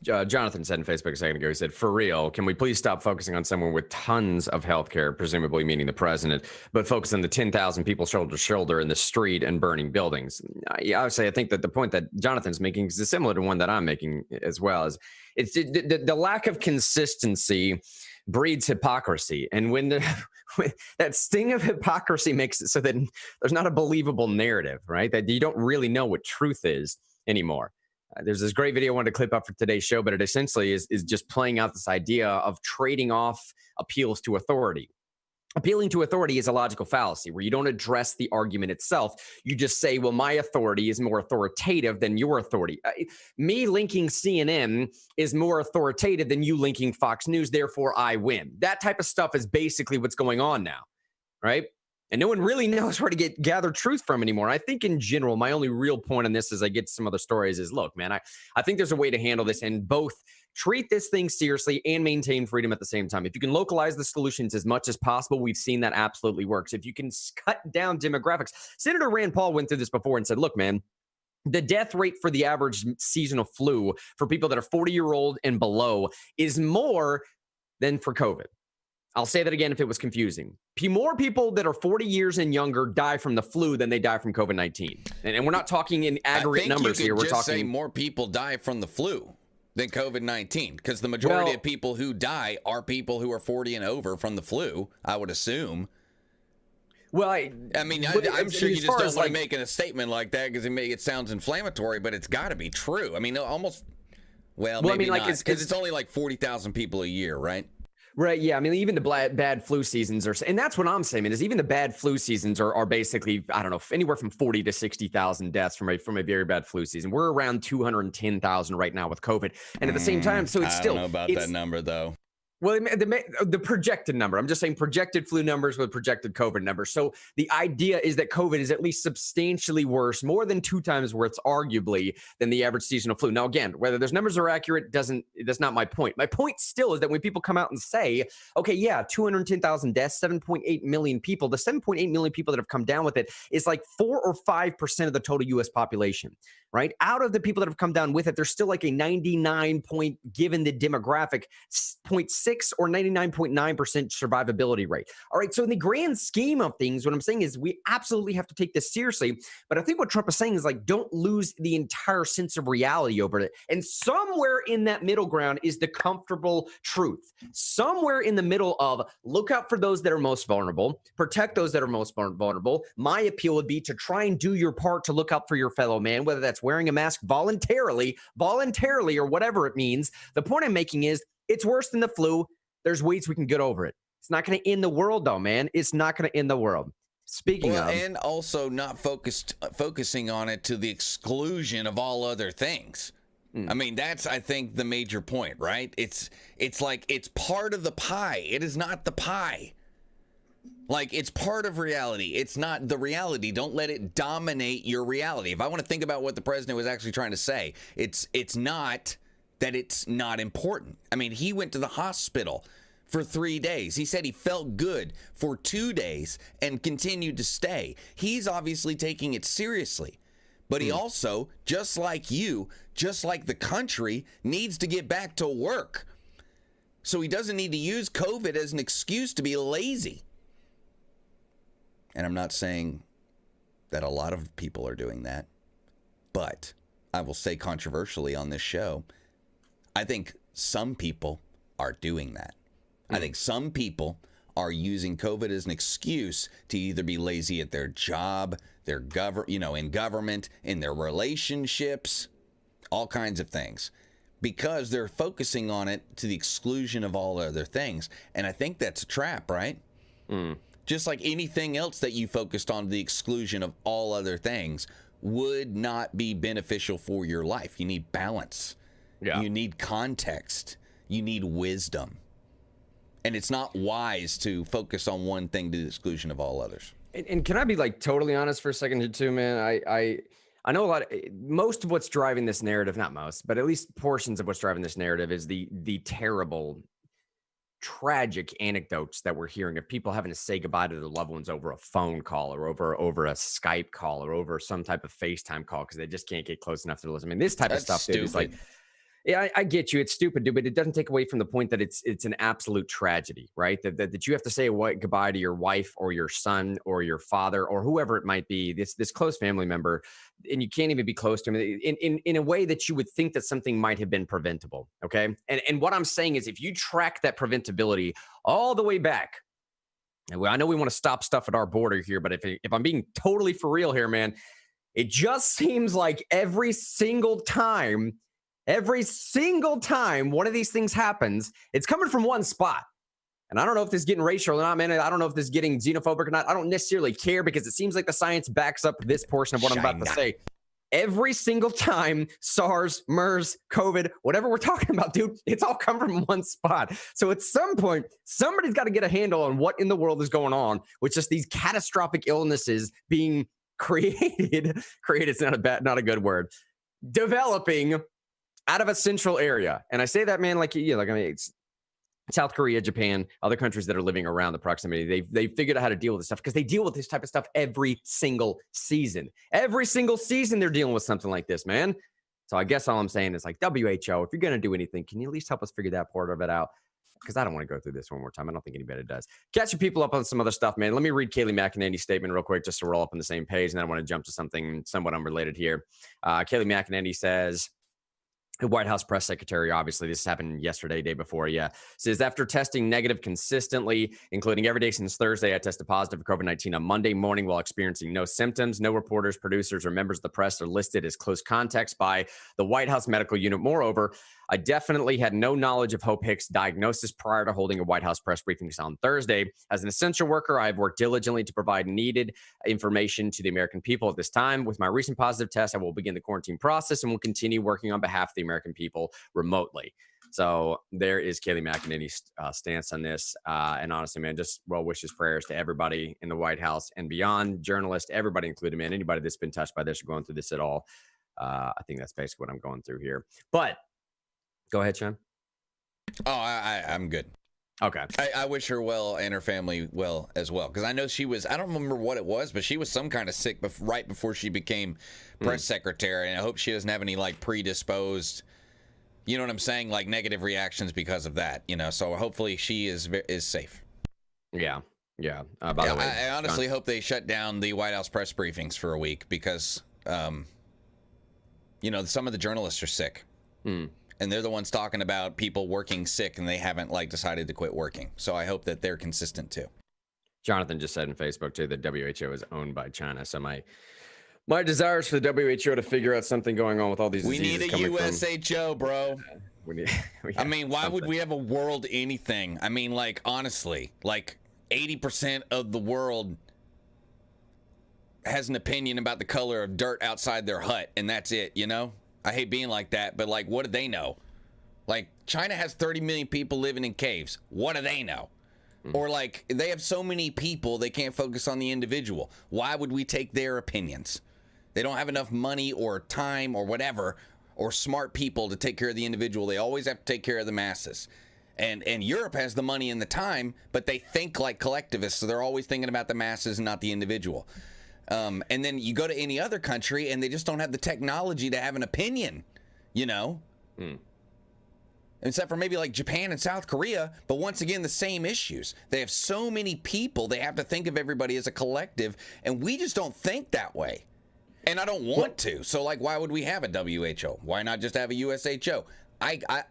Jonathan said on Facebook a second ago, he said, for real, can we please stop focusing on someone with tons of health care, presumably meaning the president, but focus on the 10,000 people shoulder to shoulder in the street and burning buildings? I would say I think that the point that Jonathan's making is similar to one that I'm making as well. Is it's the lack of consistency breeds hypocrisy. And when that sting of hypocrisy makes it so that there's not a believable narrative, right? That you don't really know what truth is anymore. There's this great video I wanted to clip up for today's show, but it essentially is just playing out this idea of trading off appeals to authority. Appealing to authority is a logical fallacy where you don't address the argument itself. You just say, well, my authority is more authoritative than your authority. Me linking CNN is more authoritative than you linking Fox News, therefore I win. That type of stuff is basically what's going on now, right? And no one really knows where to gather truth from anymore. I think in general, my only real point on this as I get to some other stories is, look, man, I think there's a way to handle this and both treat this thing seriously and maintain freedom at the same time. If you can localize the solutions as much as possible, we've seen that absolutely works. If you can cut down demographics, Senator Rand Paul went through this before and said, look, man, the death rate for the average seasonal flu for people that are 40-year-old and below is more than for COVID. I'll say that again if it was confusing. More people that are 40 years and younger die from the flu than they die from COVID-19. And we're not talking in aggregate numbers here. We're talking
say more people die from the flu than COVID-19 because the majority of people who die are people who are 40 and over from the flu, I would assume.
Well,
I'm sure you just don't want to make a statement like that because it sounds inflammatory, but it's got to be true. I mean, almost. Well, maybe not because it's only like 40,000 people a year, right?
Right, yeah. I mean, even the bad flu seasons are, and that's what I'm saying, is even the bad flu seasons are basically, I don't know, anywhere from 40 to 60,000 deaths from a very bad flu season. We're around 210,000 right now with COVID. And at the same time, so it's still.
I don't know about that number, though.
Well, the projected number. I'm just saying projected flu numbers with projected COVID numbers. So the idea is that COVID is at least substantially worse, more than 2 times worse, arguably, than the average seasonal flu. Now, again, whether those numbers are accurate, that's not my point. My point still is that when people come out and say, okay, yeah, 210,000 deaths, 7.8 million people, the 7.8 million people that have come down with it is like 4 or 5% of the total U.S. population, right? Out of the people that have come down with it, there's still like a 99 point, given the demographic, 0.6 or 99.9% survivability rate. All right. So in the grand scheme of things, what I'm saying is we absolutely have to take this seriously. But I think what Trump is saying is like, don't lose the entire sense of reality over it. And somewhere in that middle ground is the comfortable truth. Somewhere in the middle of look out for those that are most vulnerable, protect those that are most vulnerable. My appeal would be to try and do your part to look out for your fellow man, whether that's wearing a mask voluntarily, or whatever it means. The point I'm making is, it's worse than the flu. There's ways we can get over it. It's not going to end the world, though, man. It's not going to end the world. Speaking of,
and also not focusing on it to the exclusion of all other things. I mean, that's, I think, the major point, right? It's like it's part of the pie. It is not the pie. Like, it's part of reality. It's not the reality. Don't let it dominate your reality. If I want to think about what the president was actually trying to say, it's not that it's not important. I mean, he went to the hospital for 3 days. He said he felt good for 2 days and continued to stay. He's obviously taking it seriously. But he also, just like you, just like the country, needs to get back to work. So he doesn't need to use COVID as an excuse to be lazy. And I'm not saying that a lot of people are doing that. But I will say controversially on this show, I think some people are doing that. I think some people are using COVID as an excuse to either be lazy at their job, their in government, in their relationships, all kinds of things, because they're focusing on it to the exclusion of all other things. And I think that's a trap, right? Just like anything else that you focused on, the exclusion of all other things would not be beneficial for your life. You need balance. Yeah. You need context. You need wisdom. And it's not wise to focus on one thing to the exclusion of all others.
And can I be like totally honest for a second here too, man? I know most of what's driving this narrative, not most, but at least portions of what's driving this narrative is the terrible, tragic anecdotes that we're hearing of people having to say goodbye to their loved ones over a phone call or over a Skype call or over some type of FaceTime call because they just can't get close enough to listen. I mean, this type of stuff, dude, is like, yeah, I get you. It's stupid, dude, but it doesn't take away from the point that it's an absolute tragedy, right? That you have to say goodbye to your wife or your son or your father or whoever it might be, this close family member, and you can't even be close to him in a way that you would think that something might have been preventable, okay? And what I'm saying is if you track that preventability all the way back, and I know we want to stop stuff at our border here, but if I'm being totally for real here, man, it just seems like every single time one of these things happens, it's coming from one spot. And I don't know if this is getting racial or not, man. I don't know if this is getting xenophobic or not. I don't necessarily care because it seems like the science backs up this portion of what I'm about to say. every single time SARS, MERS, COVID, whatever we're talking about, dude, it's all come from one spot. So at some point, somebody's got to get a handle on what in the world is going on with just these catastrophic illnesses being created. Created's not a good word. Developing out of a central area. And I say that, man, it's South Korea, Japan, other countries that are living around the proximity. They figured out how to deal with this stuff because they deal with this type of stuff every single season. Every single season they're dealing with something like this, man. So I guess all I'm saying is, like, WHO, if you're going to do anything, can you at least help us figure that part of it out? Because I don't want to go through this one more time. I don't think anybody does. Catch your people up on some other stuff, man. Let me read Kayleigh McEnany's statement real quick just to roll up on the same page, and then I want to jump to something somewhat unrelated here. Kayleigh McEnany says, the White House press secretary, obviously this happened yesterday, day before, says, after testing negative consistently, including every day since Thursday, I tested positive for COVID-19 on Monday morning while experiencing no symptoms. No reporters, producers, or members of the press are listed as close contacts by the White House medical unit. Moreover, I definitely had no knowledge of Hope Hicks' diagnosis prior to holding a White House press briefing on Thursday. As an essential worker, I have worked diligently to provide needed information to the American people at this time. With my recent positive test, I will begin the quarantine process and will continue working on behalf of the American people remotely. So there is Kayleigh McEnany's stance on this. And honestly, man, just well wishes, prayers to everybody in the White House and beyond, journalists, everybody included, man, anybody that's been touched by this or going through this at all. I think that's basically what I'm going through here. But go ahead, Sean.
Oh, I'm good.
Okay.
I wish her well and her family well as well. Because I know she was, I don't remember what it was, but she was some kind of sick right before she became press secretary. And I hope she doesn't have any like predisposed, you know what I'm saying? Like negative reactions because of that, you know? So hopefully she is safe.
Yeah. Yeah. By the way,
I honestly hope they shut down the White House press briefings for a week because, you know, some of the journalists are sick. And they're the ones talking about people working sick and they haven't like decided to quit working. So I hope that they're consistent too.
Jonathan just said in Facebook too that WHO is owned by China. So my desires for the WHO to figure out something going on with all these diseases.
We need a USHO, bro. I mean, why would we have a world anything? I mean, like, honestly, like 80% of the world has an opinion about the color of dirt outside their hut, and that's it, you know? I hate being like that, but like, what do they know? Like, China has 30 million people living in caves. What do they know? Or like, they have so many people, they can't focus on the individual. Why would we take their opinions? They don't have enough money or time or whatever, or smart people to take care of the individual. They always have to take care of the masses. And Europe has the money and the time, but they think like collectivists, so they're always thinking about the masses and not the individual. And then you go to any other country and they just don't have the technology to have an opinion, you know? Except for maybe like Japan and South Korea, but once again, the same issues. They have so many people, they have to think of everybody as a collective, and we just don't think that way. And I don't want to. So, like, why would we have a WHO? Why not just have a USHO?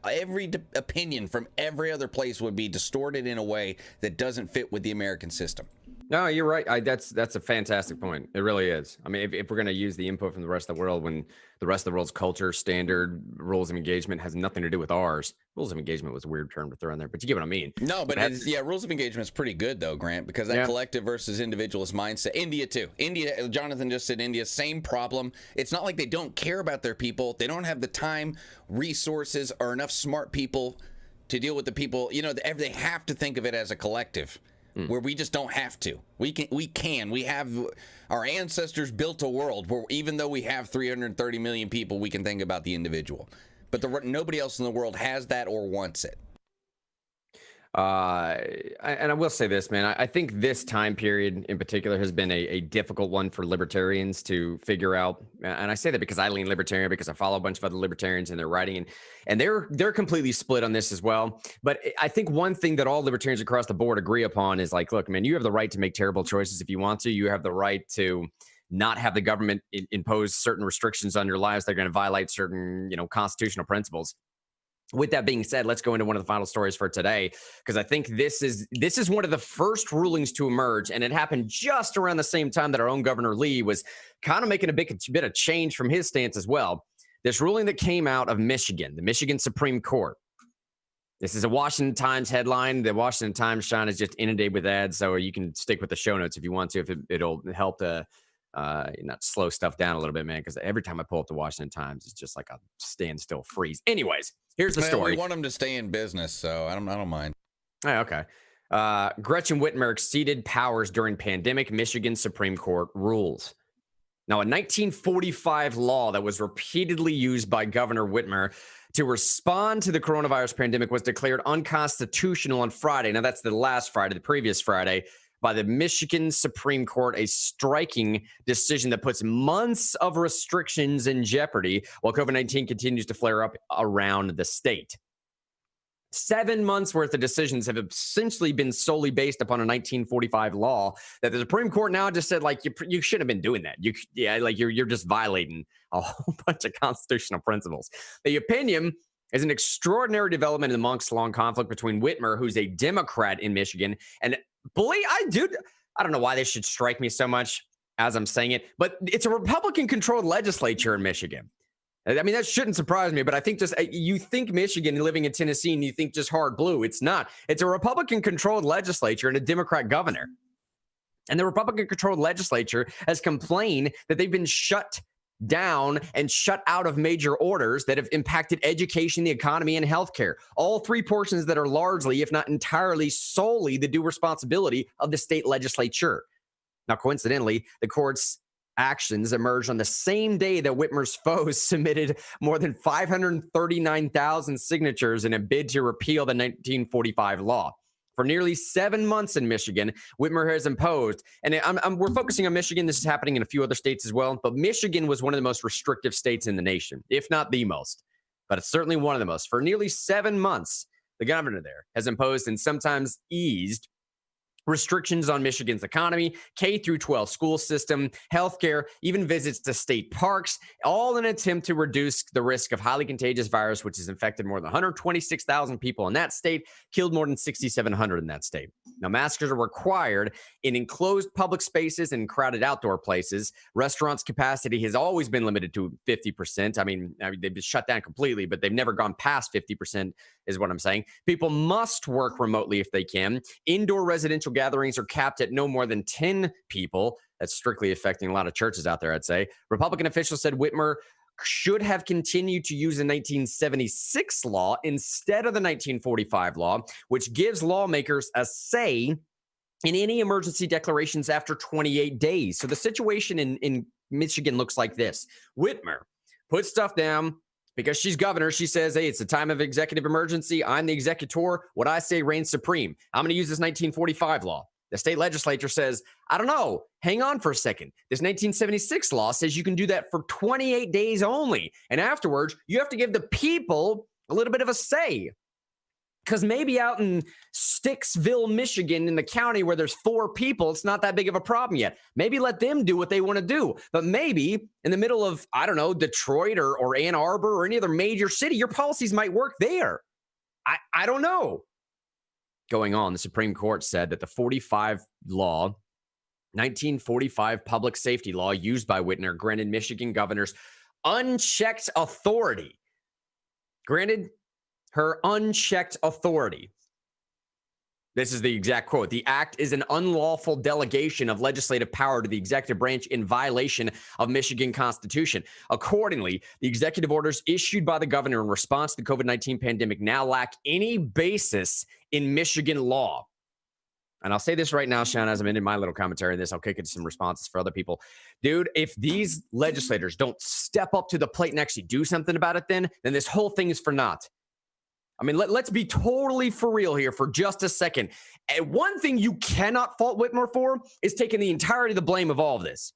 Every opinion from every other place would be distorted in a way that doesn't fit with the American system.
No, you're right. That's a fantastic point. It really is. I mean, if we're going to use the input from the rest of the world when the rest of the world's culture, standard, rules of engagement has nothing to do with ours. Rules of engagement was a weird term to throw in there, but you get what I mean.
No, but rules of engagement is pretty good though, Grant, because that collective versus individualist mindset. India too. India, Jonathan just said India, same problem. It's not like they don't care about their people. They don't have the time, resources, or enough smart people to deal with the people. You know, they have to think of it as a collective. Where we just don't have to. We have our ancestors built a world where even though we have 330 million people, we can think about the individual. But nobody else in the world has that or wants it.
And I will say this, man, I think this time period in particular has been a difficult one for libertarians to figure out. And I say that because I lean libertarian, because I follow a bunch of other libertarians and they're writing, and they're completely split on this as well. But I think one thing that all libertarians across the board agree upon is like, look, man, you have the right to make terrible choices if you want to. You have the right to not have the government impose certain restrictions on your lives that are going to violate certain, constitutional principles. With that being said, let's go into one of the final stories for today, because I think this is one of the first rulings to emerge, and it happened just around the same time that our own Governor Lee was kind of making a bit of change from his stance as well. This ruling that came out of Michigan, the Michigan Supreme Court. This is a Washington Times headline. The Washington Times, Sean, is just inundated with ads, so you can stick with the show notes if you want to, if it'll help to not slow stuff down a little bit, man, because every time I pull up the Washington Times, it's just like a standstill freeze. Anyways, here's the story.
We want them to stay in business, so I don't mind.
Oh, okay. Gretchen Whitmer exceeded powers during pandemic. Michigan Supreme Court rules. Now, a 1945 law that was repeatedly used by Governor Whitmer to respond to the coronavirus pandemic was declared unconstitutional on Friday. Now, that's the last Friday, the previous Friday, by the Michigan Supreme Court, a striking decision that puts months of restrictions in jeopardy while COVID-19 continues to flare up around the state. 7 months worth of decisions have essentially been solely based upon a 1945 law that the Supreme Court now just said, like, you shouldn't have been doing that. You're just violating a whole bunch of constitutional principles. The opinion is an extraordinary development amongst long conflict between Whitmer, who's a Democrat in Michigan, and I don't know why this should strike me so much as I'm saying it, but it's a Republican-controlled legislature in Michigan. I mean, that shouldn't surprise me, but I think just you think Michigan living in Tennessee and you think just hard blue. It's not. It's a Republican-controlled legislature and a Democrat governor. And the Republican-controlled legislature has complained that they've been shut down and shut out of major orders that have impacted education, the economy, and healthcare. All three portions that are largely, if not entirely, solely the due responsibility of the state legislature. Now, coincidentally, the court's actions emerged on the same day that Whitmer's foes submitted more than 539,000 signatures in a bid to repeal the 1945 law. For nearly 7 months in Michigan, Whitmer has imposed, and we're focusing on Michigan. This is happening in a few other states as well, but Michigan was one of the most restrictive states in the nation, if not the most, but it's certainly one of the most. For nearly 7 months, the governor there has imposed and sometimes eased restrictions on Michigan's economy, K through 12 school system, healthcare, even visits to state parks, all in an attempt to reduce the risk of highly contagious virus, which has infected more than 126,000 people in that state, killed more than 6,700 in that state. Now, masks are required in enclosed public spaces and crowded outdoor places. Restaurants' capacity has always been limited to 50%. I mean, they've been shut down completely, but they've never gone past 50%, is what I'm saying. People must work remotely if they can. Indoor residential gatherings are capped at no more than 10 people. That's strictly affecting a lot of churches out there, I'd say. Republican officials said Whitmer should have continued to use the 1976 law instead of the 1945 law, which gives lawmakers a say in any emergency declarations after 28 days. So the situation in Michigan looks like this. Whitmer puts stuff down because she's governor. She says, hey, it's a time of executive emergency. I'm the executor. What I say reigns supreme. I'm going to use this 1945 law. The state legislature says, I don't know, hang on for a second. This 1976 law says you can do that for 28 days only. And afterwards, you have to give the people a little bit of a say. Because maybe out in Sticksville, Michigan, in the county where there's 4 people, it's not that big of a problem yet. Maybe let them do what they want to do. But maybe in the middle of, I don't know, Detroit or Ann Arbor or any other major city, your policies might work there. I don't know. Going on, the Supreme Court said that the 1945 public safety law used by Whitmer granted Michigan governors unchecked authority. Granted her unchecked authority. This is the exact quote. The act is an unlawful delegation of legislative power to the executive branch in violation of Michigan Constitution. Accordingly, the executive orders issued by the governor in response to the COVID-19 pandemic now lack any basis in Michigan law. And I'll say this right now, Sean, as I'm ending my little commentary on this, I'll kick into some responses for other people. Dude, if these legislators don't step up to the plate and actually do something about it, then this whole thing is for naught. I mean, let's be totally for real here for just a second. And one thing you cannot fault Whitmer for is taking the entirety of the blame of all of this.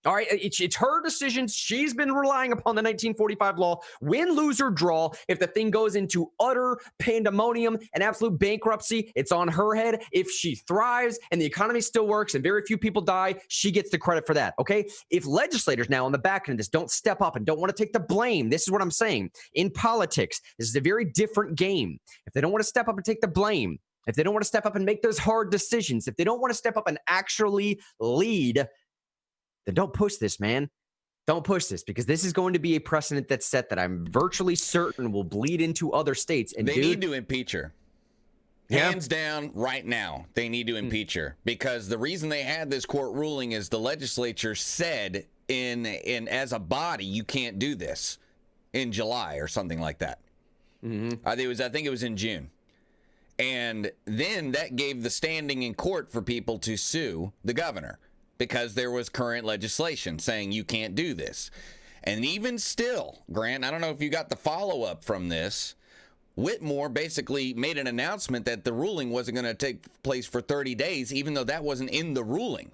All right, it's her decision. She's been relying upon the 1945 law. Win, lose, or draw. If the thing goes into utter pandemonium and absolute bankruptcy, it's on her head. If she thrives and the economy still works and very few people die, she gets the credit for that, okay? If legislators now on the back end of this don't step up and don't want to take the blame, this is what I'm saying. In politics, this is a very different game. If they don't want to step up and take the blame, if they don't want to step up and make those hard decisions, if they don't want to step up and actually lead, then don't push this, man. Don't push this, because this is going to be a precedent that's set that I'm virtually certain will bleed into other states. And
they need to impeach her. Hands down, right now, they need to impeach her, because the reason they had this court ruling is the legislature said in as a body, you can't do this in July or something like that. I think it was in June. And then that gave the standing in court for people to sue the governor, because there was current legislation saying you can't do this. And even still, Grant, I don't know if you got the follow-up from this, Whitmore basically made an announcement that the ruling wasn't going to take place for 30 days, even though that wasn't in the ruling.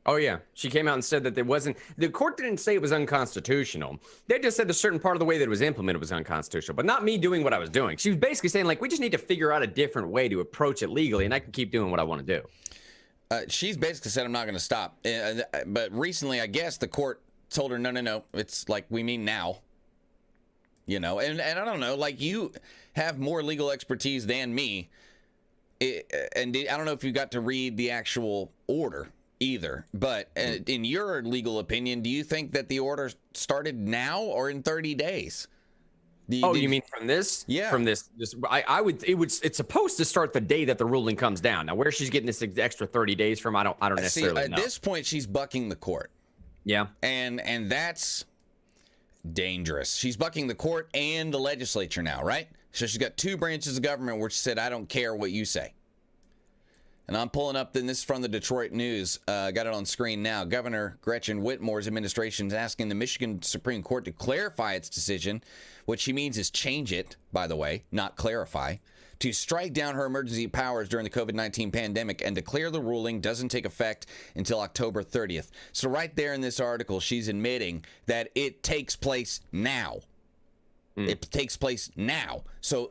Oh, yeah. She came out and said that the court didn't say it was unconstitutional. They just said a certain part of the way that it was implemented was unconstitutional, but not me doing what I was doing. She was basically saying, like, we just need to figure out a different way to approach it legally, and I can keep doing what I want to do.
She's basically said, I'm not going to stop. But recently, I guess the court told her, no, it's like, we mean now. You know, and I don't know, like, you have more legal expertise than me. And I don't know if you got to read the actual order either. But in your legal opinion, do you think that the order started now or in 30 days?
You mean from this?
Yeah.
From this it's supposed to start the day that the ruling comes down. Now, where she's getting this extra 30 days from, I don't necessarily know.
At this point, she's bucking the court.
Yeah.
And that's dangerous. She's bucking the court and the legislature now, right? So she's got two branches of government where she said, I don't care what you say. And I'm pulling up, then this is from the Detroit News. Got it on screen now. Governor Gretchen Whitmer's administration is asking the Michigan Supreme Court to clarify its decision. What she means is change it, by the way, not clarify, to strike down her emergency powers during the COVID-19 pandemic and declare the ruling doesn't take effect until October 30th. So right there in this article, she's admitting that it takes place now. It takes place now. So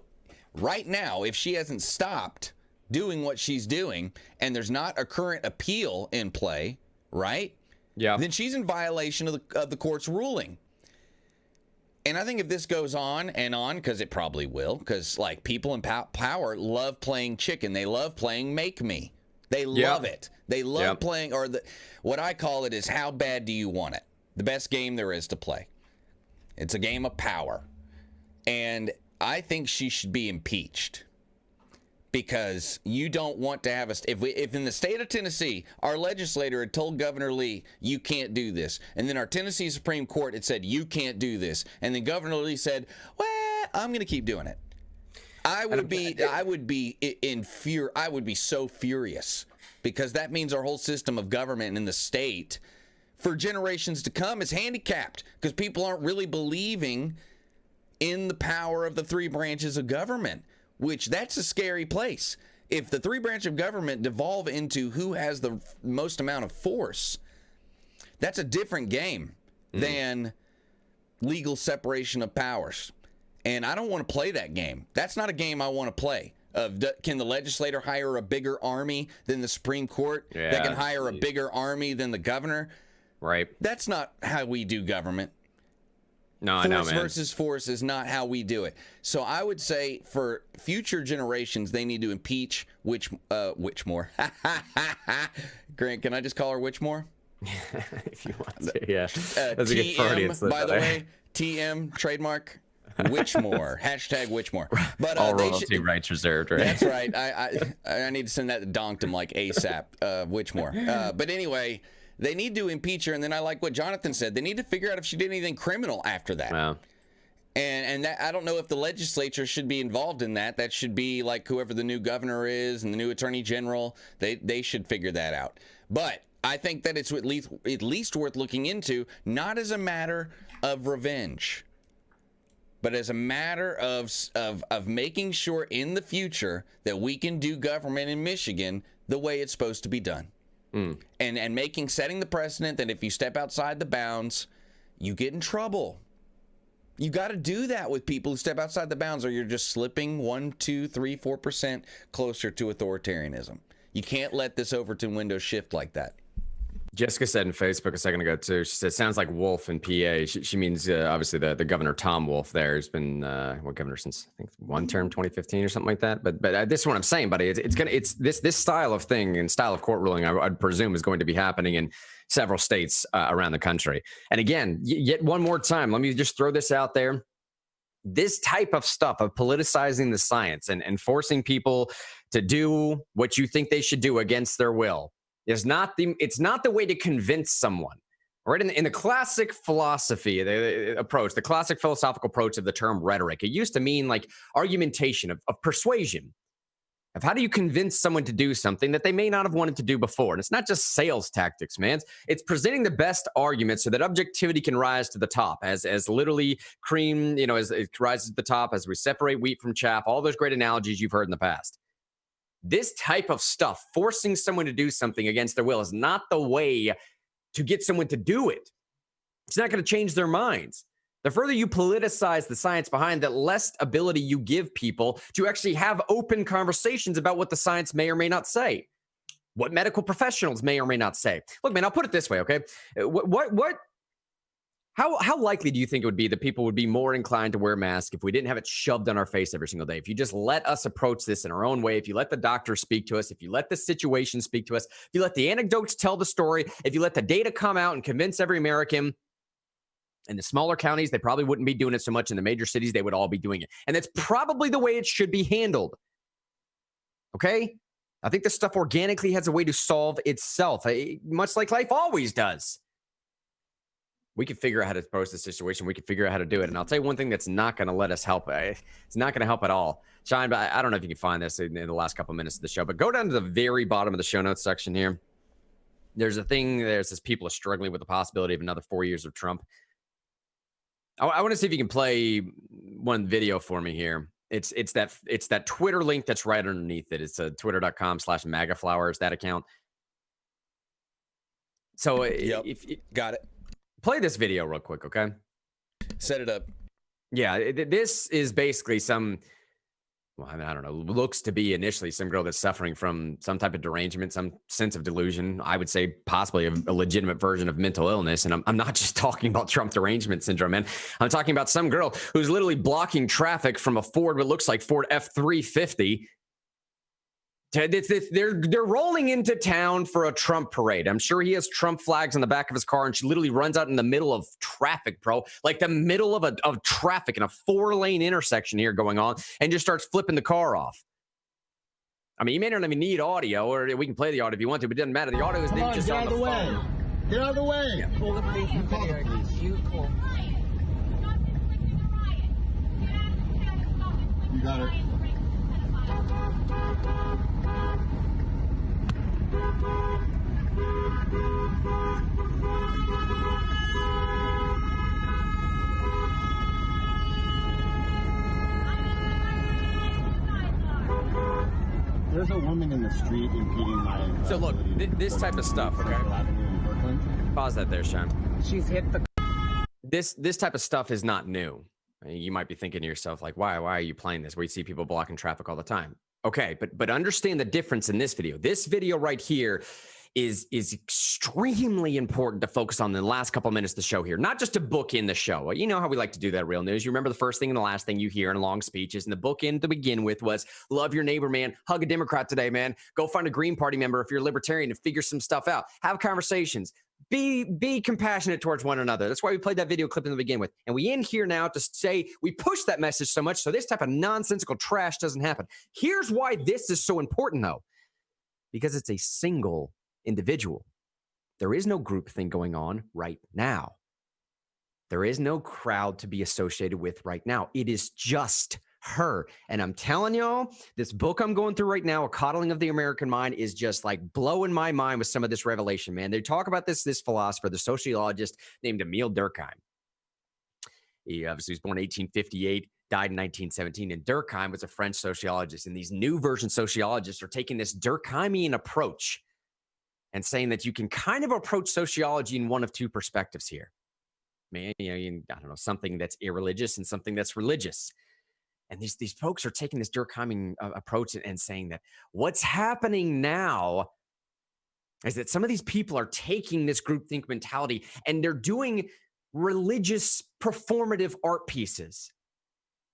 right now, if she hasn't stopped doing what she's doing and there's not a current appeal in play, right?
Yeah.
Then she's in violation of the court's ruling. And I think if this goes on and on, because it probably will, because like people in power love playing chicken. They love playing make me. They love it. They love playing, or what I call it is, how bad do you want it? The best game there is to play. It's a game of power. And I think she should be impeached, because you don't want to have if in the state of Tennessee, our legislator had told Governor Lee, you can't do this. And then our Tennessee Supreme Court had said, you can't do this. And then Governor Lee said, well, I'm going to keep doing it. I would be so furious, because that means our whole system of government in the state for generations to come is handicapped, because people aren't really believing in the power of the three branches of government. Which, that's a scary place. If the three branches of government devolve into who has the most amount of force, that's a different game than legal separation of powers. And I don't want to play that game. That's not a game I want to play. Can the legislator hire a bigger army than the Supreme Court? That can hire a bigger army than the governor?
Right.
That's not how we do government.
No, I know, man.
Force versus force is not how we do it. So I would say for future generations, they need to impeach Whitmore. Grant, can I just call her Whitmore?
If you want to, yeah.
That's a good Freudian slip, by the way. TM, trademark, Whitmore. Hashtag Whitmore. But
all royalty rights reserved, right?
That's right. I need to send that to Donktum like ASAP, Whitmore. But anyway, they need to impeach her, and then I like what Jonathan said. They need to figure out if she did anything criminal after that.
Wow.
And that, I don't know if the legislature should be involved in that. That should be like whoever the new governor is and the new attorney general. They should figure that out. But I think that it's at least worth looking into, not as a matter of revenge, but as a matter of making sure in the future that we can do government in Michigan the way it's supposed to be done. And setting the precedent that if you step outside the bounds, you get in trouble. You got to do that with people who step outside the bounds, or you're just slipping 1, 2, 3, 4% closer to authoritarianism. You can't let this Overton window shift like that.
Jessica said in Facebook a second ago, too, she said, sounds like Wolf in PA. She means, obviously, the Governor Tom Wolf there has been, governor since, I think, one term, 2015 or something like that. But this is what I'm saying, buddy. It's this style of thing and style of court ruling, I'd presume, is going to be happening in several states around the country. And again, yet one more time, let me just throw this out there. This type of stuff of politicizing the science and forcing people to do what you think they should do against their will it's not the way to convince someone. Right? In the classic philosophy, the classic philosophical approach of the term rhetoric, it used to mean like argumentation, of persuasion, of how do you convince someone to do something that they may not have wanted to do before. And it's not just sales tactics, man. It's presenting the best argument so that objectivity can rise to the top, as literally cream, as it rises to the top, as we separate wheat from chaff, all those great analogies you've heard in the past. This type of stuff, forcing someone to do something against their will, is not the way to get someone to do it. It's not going to change their minds. The further you politicize the science behind, the less ability you give people to actually have open conversations about what the science may or may not say, what medical professionals may or may not say. Look, man, I'll put it this way, okay? How likely do you think it would be that people would be more inclined to wear masks if we didn't have it shoved on our face every single day? If you just let us approach this in our own way, if you let the doctor speak to us, if you let the situation speak to us, if you let the anecdotes tell the story, if you let the data come out and convince every American. In the smaller counties, they probably wouldn't be doing it so much. In the major cities, they would all be doing it. And that's probably the way it should be handled. Okay? I think this stuff organically has a way to solve itself, much like life always does. We can figure out how to approach the situation. We can figure out how to do it. And I'll tell you one thing that's not going to let us help. It's not going to help at all. Shine, but I don't know if you can find this in the last couple of minutes of the show, but go down to the very bottom of the show notes section here. There's this people are struggling with the possibility of another 4 years of Trump. I want to see if you can play one video for me here. It's that Twitter link that's right underneath it. It's twitter.com/MAGAflowers, that account. So if
got it.
Play this video real quick, okay?
Set it up.
Yeah, this is basically I don't know, looks to be initially some girl that's suffering from some type of derangement, some sense of delusion. I would say possibly a legitimate version of mental illness. And I'm not just talking about Trump derangement syndrome, man. I'm talking about some girl who's literally blocking traffic from a Ford, what looks like Ford F-350. They're rolling into town for a Trump parade. I'm sure he has Trump flags on the back of his car, and she literally runs out in the middle of traffic, bro. Like the middle of traffic in a 4-lane intersection here going on, and just starts flipping the car off. I mean, you may not even need audio, or we can play the audio if you want to, but it doesn't matter. The audio is just on the phone.
Get out of the way.
Yeah.
Pull the police and call the police. You got it. There's a woman in the street impeding my...
So look, this type of stuff, okay? Pause that there, Sean.
She's hit the...
This type of stuff is not new. You might be thinking to yourself, like, why are you playing this? We see people blocking traffic all the time. Okay, but understand the difference in this video. This video right here is extremely important to focus on in the last couple of minutes of the show here, not just to book in the show. You know how we like to do that, Real News. You remember the first thing and the last thing you hear in long speeches, and the bookend to begin with was love your neighbor, man. Hug a Democrat today, man. Go find a Green Party member if you're a libertarian and figure some stuff out. Have conversations. Be compassionate towards one another. That's why we played that video clip in the begin with. And we end here now to say we push that message so much so this type of nonsensical trash doesn't happen. Here's why this is so important, though. Because it's a single individual. There is no group thing going on right now. There is no crowd to be associated with right now. It is just her. And I'm telling y'all, this book I'm going through right now, A Coddling of the American Mind, is just like blowing my mind with some of this revelation, man. They talk about this philosopher, the sociologist named Emile Durkheim. He obviously was born in 1858, died in 1917. And Durkheim was a French sociologist. And these new version sociologists are taking this Durkheimian approach and saying that you can kind of approach sociology in one of two perspectives here. Man, I don't know, something that's irreligious and something that's religious. And these folks are taking this Durkheimian approach and saying that what's happening now is that some of these people are taking this groupthink mentality and they're doing religious performative art pieces.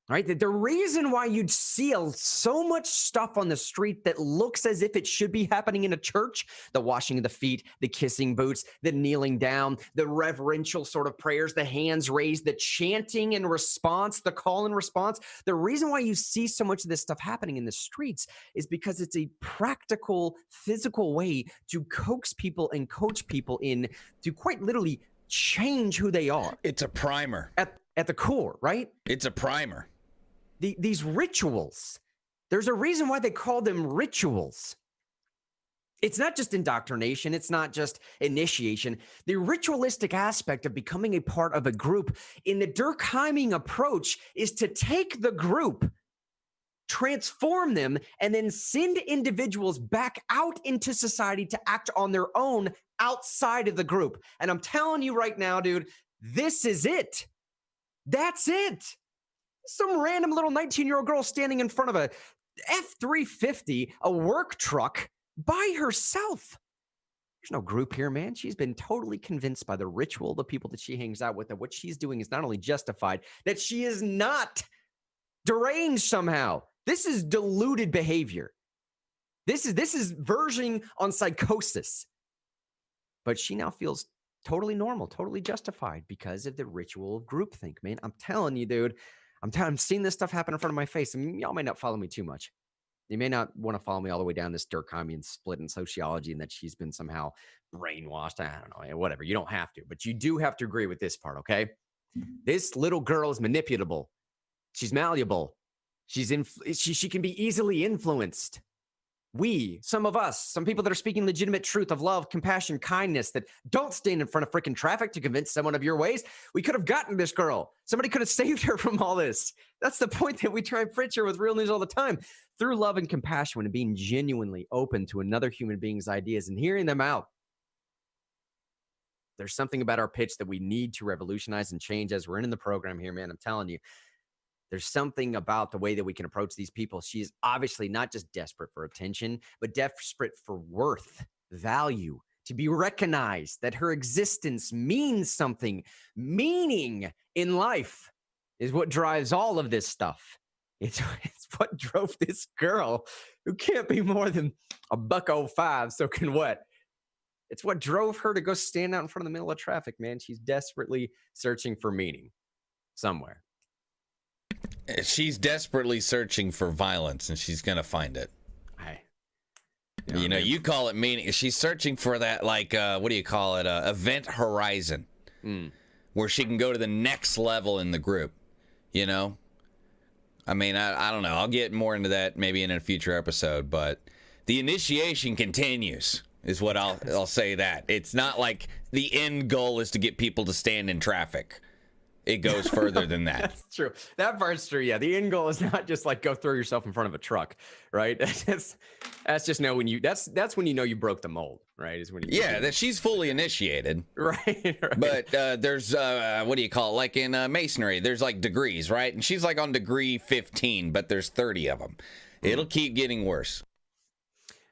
Right? The reason why you'd see so much stuff on the street that looks as if it should be happening in a church, the washing of the feet, the kissing boots, the kneeling down, the reverential sort of prayers, the hands raised, the chanting in response, the call and response. The reason why you see so much of this stuff happening in the streets is because it's a practical, physical way to coax people and coach people in to quite literally change who they are.
It's a primer.
At the core, right?
It's a primer.
These rituals, there's a reason why they call them rituals. It's not just indoctrination. It's not just initiation. The ritualistic aspect of becoming a part of a group in the Durkheiming approach is to take the group, transform them, and then send individuals back out into society to act on their own outside of the group. And I'm telling you right now, dude, this is it. That's it. Some random little 19-year-old girl standing in front of a F-350, a work truck, by herself. There's no group here, man. She's been totally convinced by the ritual, the people that she hangs out with, that what she's doing is not only justified, that she is not deranged somehow. This is deluded behavior. This is verging on psychosis. But she now feels totally normal, totally justified because of the ritual of groupthink, man. I'm telling you, dude. I'm seeing this stuff happen in front of my face. I mean, y'all may not follow me too much. You may not want to follow me all the way down this Durkheimian split in sociology and that she's been somehow brainwashed. I don't know, whatever. You don't have to, but you do have to agree with this part, okay? This little girl is manipulable. She's malleable. She can be easily influenced. Some of us, some people that are speaking legitimate truth of love, compassion, kindness, that don't stand in front of freaking traffic to convince someone of your ways. We could have gotten this girl. Somebody could have saved her from all this. That's the point that we try and preach her with Real News all the time. Through love and compassion and being genuinely open to another human being's ideas and hearing them out. There's something about our pitch that we need to revolutionize and change as we're in the program here, man. I'm telling you. There's something about the way that we can approach these people. She is obviously not just desperate for attention, but desperate for worth, value, to be recognized, that her existence means something. Meaning in life is what drives all of this stuff. It's what drove this girl, who can't be more than $1.05 soaking wet. It's what drove her to go stand out in front of the middle of traffic, man. She's desperately searching for meaning somewhere.
She's desperately searching for violence, and she's going to find it. You call it meaning. She's searching for that, like, what do you call it? Event horizon, where she can go to the next level in the group, you know? I mean, I don't know. I'll get more into that maybe in a future episode, but the initiation continues, is what I'll say that. It's not like the end goal is to get people to stand in traffic. It goes further than that.
That's true. That part's true. Yeah, the end goal is not just like go throw yourself in front of a truck, right? That's just that's when you know you broke the mold, right? Is when
that she's fully initiated,
right?
But there's what do you call it? Like in masonry, there's like degrees, right? And she's like on degree 15, but there's 30 of them. It'll keep getting worse.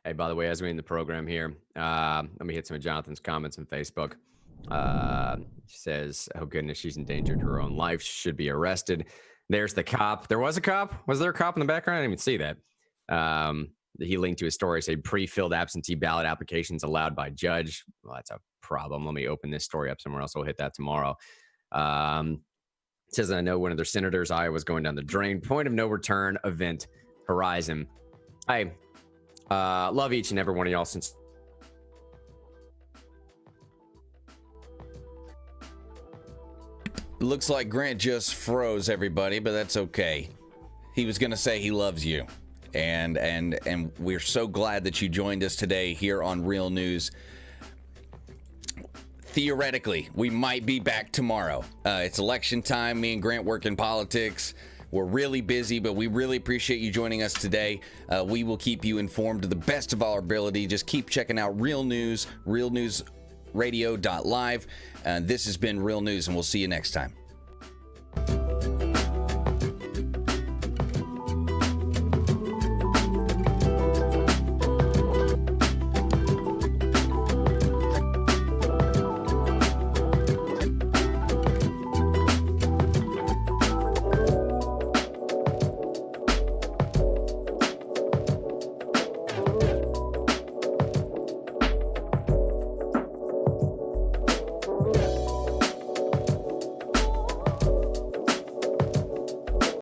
Hey, by the way, as we end the program here, let me hit some of Jonathan's comments on Facebook. She says, oh goodness, she's endangered her own life. She should be arrested. There's the cop. There was a cop. Was there a cop in the background? I didn't even see that. He linked to his story, say pre-filled absentee ballot applications allowed by judge. Well, that's a problem. Let me open this story up somewhere else. We'll hit that tomorrow. It says, I know one of their senators, Iowa's going down the drain. Point of no return event horizon. I love each and every one of y'all since
looks like Grant just froze everybody, but that's okay. He was going to say he loves you. And we're so glad that you joined us today here on Real News. Theoretically, we might be back tomorrow. It's election time. Me and Grant work in politics. We're really busy, but we really appreciate you joining us today. We will keep you informed to the best of our ability. Just keep checking out Real News, realnewsradio.live. This has been Real News, and we'll see you next time.